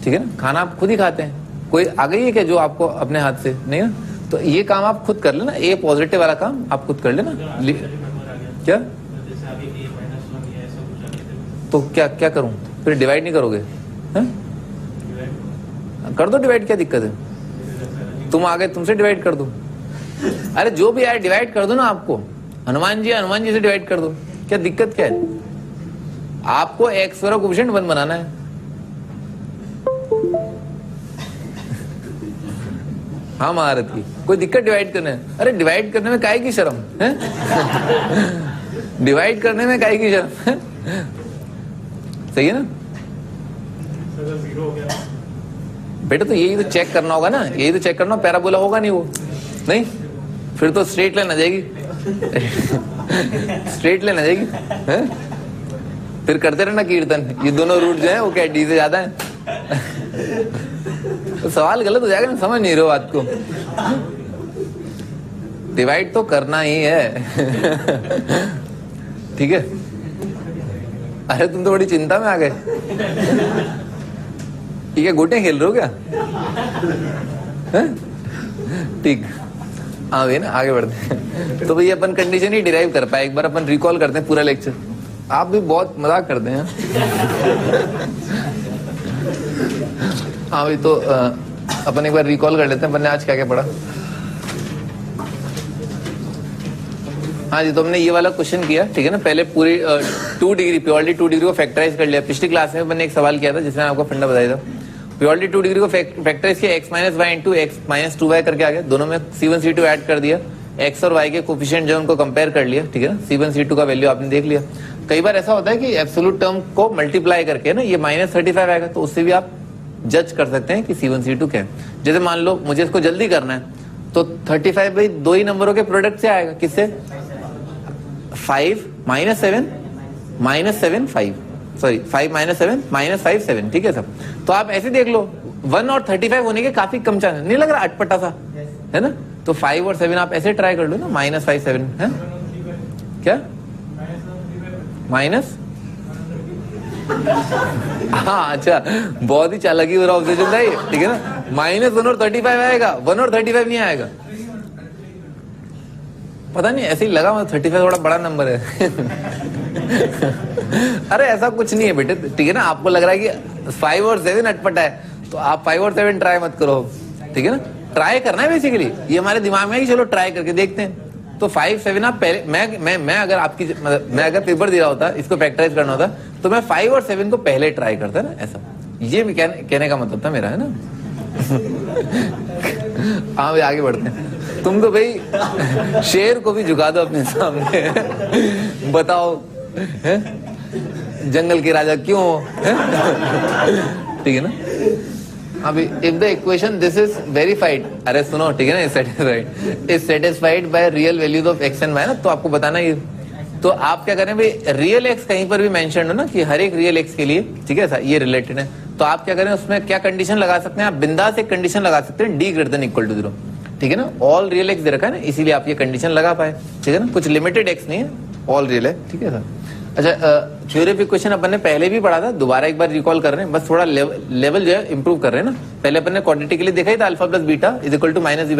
ठीक है ना, खाना आप खुद ही खाते हैं, कोई आ गई है क्या जो आपको अपने हाथ से नहीं ना, तो ये काम आप खुद कर लेना, ए पॉजिटिव वाला काम आप खुद कर लेना। क्या तो क्या करूं फिर, डिवाइड नहीं करोगे? कर दो डिवाइड, क्या दिक्कत है, तुम आगे तुमसे डिवाइड कर दो, अरे जो भी आए डिवाइड कर दो ना, आपको हनुमान जी से डिवाइड कर दो, क्या दिक्कत क्या है, आपको एक्स का कोएफिशिएंट 1 बनाना है। हाँ महारत की कोई दिक्कत डिवाइड करने है, अरे डिवाइड करने में काहे की शर्म है डिवाइड करने में काहे की शर्म है? सही है ना बेटा, तो यही तो चेक करना होगा ना, यही तो चेक करना, पैराबोला होगा नहीं वो, नहीं फिर तो स्ट्रेट लाइन आ जाएगी स्ट्रेट लाइन आ जाएगी है? फिर करते रहना कीर्तन, ये दोनों रूट जो है वो क्या डी से ज्यादा है तो सवाल गलत हो जाएगा ना, समझ नहीं रहे हो बात को, डिवाइड तो करना ही है ठीक है। अरे तुम तो बड़ी चिंता में आ गए, ठीक है, गोटे खेल रहे हो क्या? ठीक, हाँ भाई ना, आगे बढ़ते हैं। तो भाई अपन कंडीशन ही डिराइव कर पाए, एक बार अपन रिकॉल करते हैं पूरा लेक्चर, आप भी बहुत मजाक करते हैं हाँ भाई, तो अपन एक बार रिकॉल कर लेते हैं, अपन ने आज क्या क्या पढ़ा। हाँ जी, तो हमने ये वाला क्वेश्चन किया, ठीक है ना, पहले पूरी 2 डिग्री प्योरली 2 डिग्री को फैक्टराइज कर लिया। पिछली क्लास में मैंने एक सवाल किया था जिसमें आपको फंडा बताया था, प्योरली 2 डिग्री को फैक्टराइज किया, x minus y into x minus 2y करके आ गया, दोनों में C1 C2 ऐड कर दिया, x और y के कोफिशिएंट जो उनको कंपेयर कर लिया, ठीक है ना, C1 C2 का वैल्यू आपने देख लिया। कई बार ऐसा होता है कि एब्सोल्यूट टर्म को मल्टीप्लाई करके ना ये -35 आएगा, तो उससे भी आप जज कर सकते हैं कि C1 C2 क्या है। जैसे मान लो मुझे इसको जल्दी करना है, तो 35 भाई दो ही नंबरों के प्रोडक्ट से आएगा, किससे, 5 -7 5, सॉरी 5 -7 -5 7, ठीक है सब। तो आप ऐसे देख लो 1 और 35 होने के काफी कम चांस, नहीं लग रहा अटपटा सा है ना, तो 5 और 7 आप ऐसे ट्राई कर लो ना, -5 7 है क्या, माइनस, हाँ अच्छा, बहुत ही चालाकी हो रहा ऑब्जर्वेशन था ये, ठीक है ना, -1 और 35 आएगा, 1 और 35 नहीं आएगा, पता नहीं ऐसे ही लगा, मतलब 35 थोड़ा बड़ा नंबर है अरे ऐसा कुछ नहीं है बेटे, ठीक है ना, आपको लग रहा है कि 5 और 7 अटपटा है, तो आप 5 और 7 ट्राई मत करो, ठीक है ना, ट्राई करना है बेसिकली, ये हमारे दिमाग में है कि चलो ट्राई करके देखते हैं। तो 5 7 आप पहले, मैं अगर आपकी, मैं अगर पेपर दे रहा होता, इसको फैक्टराइज करना होता, तो मैं 5 और 7 को पहले ट्राई करता ना, ऐसा, ये भी कहने का मतलब था मेरा, है ना हाँ भाई आगे बढ़ते हैं, तुम तो भाई शेर को भी झुका दो अपने सामने बताओ है? जंगल के राजा क्यों हो, ठीक है ना। अभी if the equation this is verified, अरे सुनो, ठीक है ना, is satisfied by real values of x and y ना, तो आपको बताना ये, तो आप क्या करें भाई, रियल एक्स कहीं पर भी मेंशन हो ना, कि हर एक रियल एक्स के लिए, ठीक है, ये रिलेटेड है, तो आप क्या करें, उसमें क्या कंडीशन लगा सकते हैं, आप बिंदास एक कंडीशन लगा सकते हैं, D greater than equal to 0, ठीक है ना, ऑल रियल एक्स दे रखा है ना, इसीलिए आप ये कंडीशन लगा पाए, ठीक है ना, कुछ लिमिटेड एक्स नहीं है, ऑल रियल है, ठीक है सर। अच्छा, थ्योरी ऑफ इक्वेशन अपन ने पहले भी पढ़ा था, दोबारा एक बार रिकॉल कर रहे हैं, बस थोड़ा लेवल जो है इंप्रूव कर रहे हैं ना। पहले अपन ने क्वांटिटी के लिए देखा ही था, alpha plus beta is equal to minus c,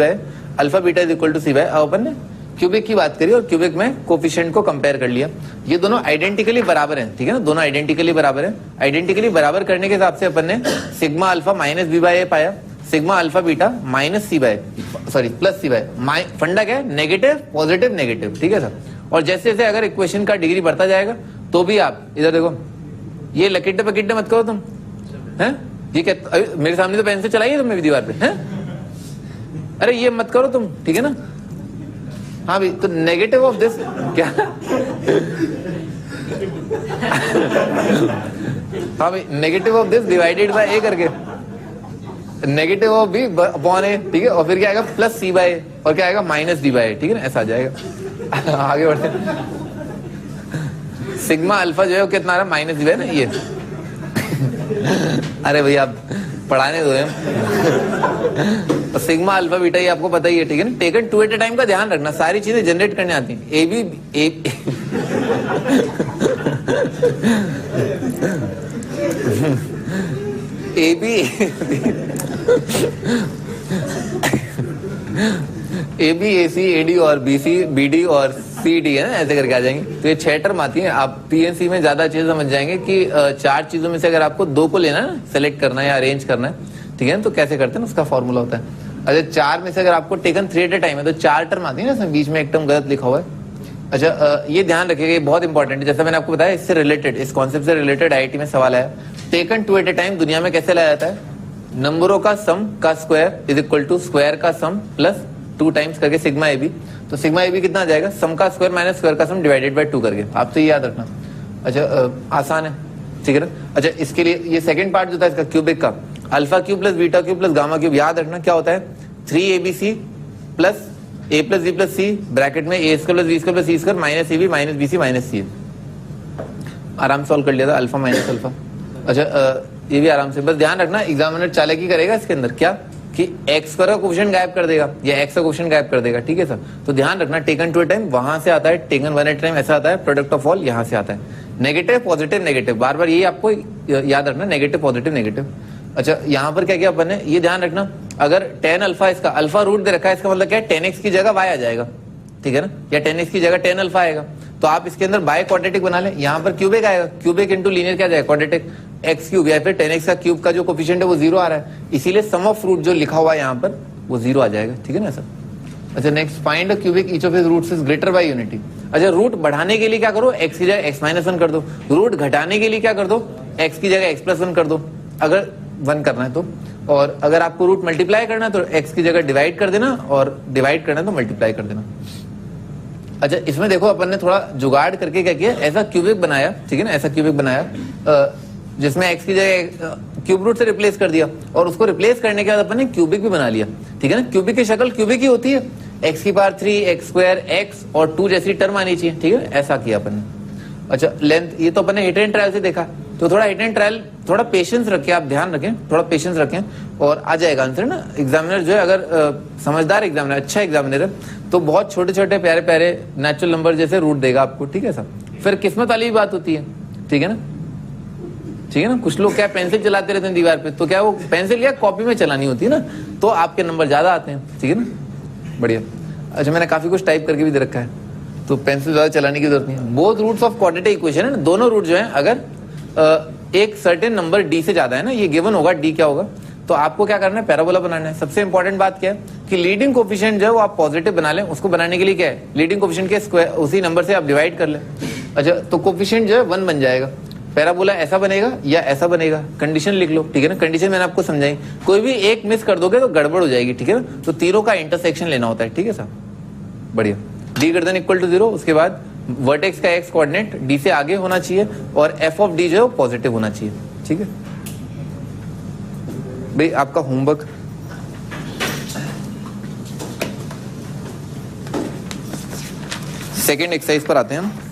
alpha beta is equal to c. अब अपन ने क्यूबिक की बात करी और क्यूबिक में कोफिशिएंट को कंपेयर कर लिया, ये दोनों आइडेंटिकली बराबर हैं, ठीक है ना, दोनों आइडेंटिकली बराबर है। आइडेंटिकली बराबर करने के हिसाब से अपन ने sigma alpha minus b by a पाया, sigma alpha beta minus c by, sorry plus c by, फंडा क्या है, नेगेटिव पॉजिटिव नेगेटिव, ठीक है सर। और जैसे जैसे अगर इक्वेशन का डिग्री बढ़ता जाएगा, तो भी आप इधर देखो, ये लकीटे पकीटे मत करो तुम, हैं, ये क्या, मेरे सामने तो पेन से चलाइए तुमने भी दीवार पे, हैं, अरे ये मत करो तुम, ठीक है ना, हाँ भाई, तो नेगेटिव ऑफ दिस क्या? हाँ भाई, negative of this divided by a करके, negative of b upon a, ठीक है, और फिर क्या आएगा प्लस सी बाय ए, और क्या आएगा माइनस डी बाय ए, ठीक है ना, ऐसा आ जाएगा। आगे बढ़ते हैं। सिग्मा अल्फा जो है वो कितना आ रहा है, माइनस डी बाय ना ये। अरे भैया आप पढ़ाने दो तो सिग्मा अल्फा बीटा ये आपको पता ही है, ठीक है ना। Taken two at a time का ध्यान रखना, सारी चीजें जनरेट करने आती हैं। A B A B A B A C A D और बी सी बी डी और सी डी है ना, ऐसे करके आ जाएंगे। तो ये 6 टर्म आती हैं। आप पीएनसी में ज्यादा अच्छे से समझ जाएंगे कि 4 चीजों में से अगर आपको 2 को लेना है, सेलेक्ट करना है या अरेंज करना है, ठीक है ना, तो कैसे करते हैं उसका फॉर्मूला होता है। अच्छा 4 में से अगर आपको टेकन 3 एट ए टाइम है तो 4 टर्म आती है ना, इसमें बीच में एक टर्म गलत लिखा हुआ है। अच्छा ये ध्यान रखिएगा, ये बहुत इंपॉर्टेंट है। जैसा मैंने आपको बताया, इससे रिलेटेड, इस कॉन्सेप्ट से रिलेटेड आईआईटी में सवाल आया। Taken two at a time दुनिया में कैसे लाया जाता है? नंबरों का सम का square is equal to square का सम प्लस 2 टाइम्स करके सिग्मा ए बी। तो सिग्मा ए बी कितना आ जाएगा? सम का स्क्वायर माइनस स्क्वायर का सम डिवाइडेड बाय 2 करके। आप तो ये याद रखना। अच्छा आसान है, ठीक है ना। अच्छा इसके लिए ये सेकंड पार्ट जो था इसका क्यूबिक का, alpha cube plus beta cube plus gamma cube, याद रखना क्या होता है? 3abc plus a plus b plus c bracket में a square plus b square plus c square minus ab minus bc minus c। आराम solve कर लिया था, अल्फा माइनस अल्फा। अच्छा ये भी आराम से, बस ध्यान रखना एग्जामिनर चालाकी करेगा इसके अंदर क्या कि एक्स का कोफिशिएंट गायब कर देगा या एक्स का कोफिशिएंट गायब कर देगा, ठीक है सर। तो ध्यान रखना टेकन टू ए टाइम वहां से आता है, टेकन वन एट टाइम ऐसा आता है, प्रोडक्ट ऑफ ऑल यहां से आता है। नेगेटिव पॉजिटिव नेगेटिव, बार बार ये आपको याद रखना, नेगेटिव पॉजिटिव नेगेटिव। अच्छा यहाँ पर क्या किया अपन ने, ये ध्यान रखना, अगर tan अल्फा, इसका अल्फा रूट दे रखा है, इसका मतलब क्या है 10x की जगह y आ जाएगा, ठीक है ना, या 10x की जगह tan अल्फा आएगा। तो आप इसके अंदर बाय क्वाड्रेटिक बना लें, यहाँ पर क्यूबिक आएगा, क्यूबिक इंटू लीनियर क्या जाएगा क्वाड्रेटिक, एक्स क्यूब या फिर 10x का क्यूब का जो कोफिशिएंट है वो 0 आ रहा है, इसीलिए सम ऑफ रूट जो लिखा हुआ है यहाँ पर वो 0 आ जाएगा, ठीक है ना सर। अच्छा next, find a cubic each of his roots is greater by unity. अच्छा रूट बढ़ाने के लिए क्या करो, x की जगह x माइनस 1 कर दो, रूट घटाने के लिए क्या कर दो, x की जगह x प्लस 1 कर दो, अगर 1 करना है तो, और अगर आपको रूट मल्टीप्लाई करना है तो x की जगह डिवाइड कर देना, और डिवाइड करना है तो मल्टीप्लाई कर देना। अच्छा इसमें देखो अपन ने थोड़ा जुगाड़ करके क्या किया, ऐसा क्यूबिक बनाया, ठीक है ना, ऐसा क्यूबिक बनाया जिसमें x की जगह क्यूब रूट से रिप्लेस कर दिया, और उसको रिप्लेस करने के बाद अपन ने क्यूबिक भी बना लिया, ठीक है ना। क्यूबिक की शक्ल क्यूबिक ही होती है, x की पावर 3 x स्क्वायर x और 2 जैसी टर्म आनी चाहिए, ठीक है, ऐसा किया अपन ने। अच्छा लेंथ, ये तो अपन ने हिट एंड ट्रायल से देखा, तो थोड़ा हिट एंड ट्रायल, थोड़ा पेशेंस रखें, आप ध्यान रखें, थोड़ा पेशेंस रखें और आ जाएगा आंसर ना। एग्जामिनर जो है अगर समझदार एग्जामिनर, अच्छा एग्जामिनर है, तो बहुत छोटे छोटे प्यारे प्यारे नेचुरल नंबर जैसे रूट देगा आपको, ठीक है सर। फिर किस्मत वाली बात होती है, ठीक है ना, ठीक है ना। कुछ लोग क्या पेंसिल चलाते रहते हैं दीवार पे, तो क्या वो पेंसिल या कॉपी में चलानी होती है ना, तो आपके नंबर ज्यादा आते हैं, ठीक है ना, बढ़िया। अच्छा मैंने काफी कुछ टाइप करके भी दे रखा है, तो पेंसिल ज्यादा चलाने की जरूरत नहीं है। Both roots of quadratic equation है ना, दोनों रूट जो है, अगर एक सर्टेन नंबर डी से ज्यादा है ना, ये गिवन होगा डी क्या होगा, तो आपको क्या करना है, पैराबोला बनाना है। सबसे इंपॉर्टेंट बात क्या है कि लीडिंग कोफिशिएंट जो है वो आप पॉजिटिव बना लें, उसको बनाने के लिए क्या है, लीडिंग कोफिशिएंट के स्क्वायर उसी नंबर से आप डिवाइड कर लें। अच्छा तो कोफिशिएंट जो है 1 बन जाएगा, पैराबोला ऐसा बनेगा या ऐसा बनेगा, कंडीशन लिख लो, ठीक है ना। कंडीशन मैंने आपको समझाई, कोई भी एक मिस कर दोगे तो गड़बड़ हो जाएगी, ठीक है ना। तो तीनों का इंटरसेक्शन लेना होता है, ठीक है सर, बढ़िया। D greater than equal to 0, उसके बाद वर्टेक्स का एक्स कोऑर्डिनेट डी से आगे होना चाहिए, और एफ ऑफ डी जो है पॉजिटिव होना चाहिए, ठीक है भाई। आपका होमवर्क सेकेंड एक्सरसाइज पर आते हैं हम।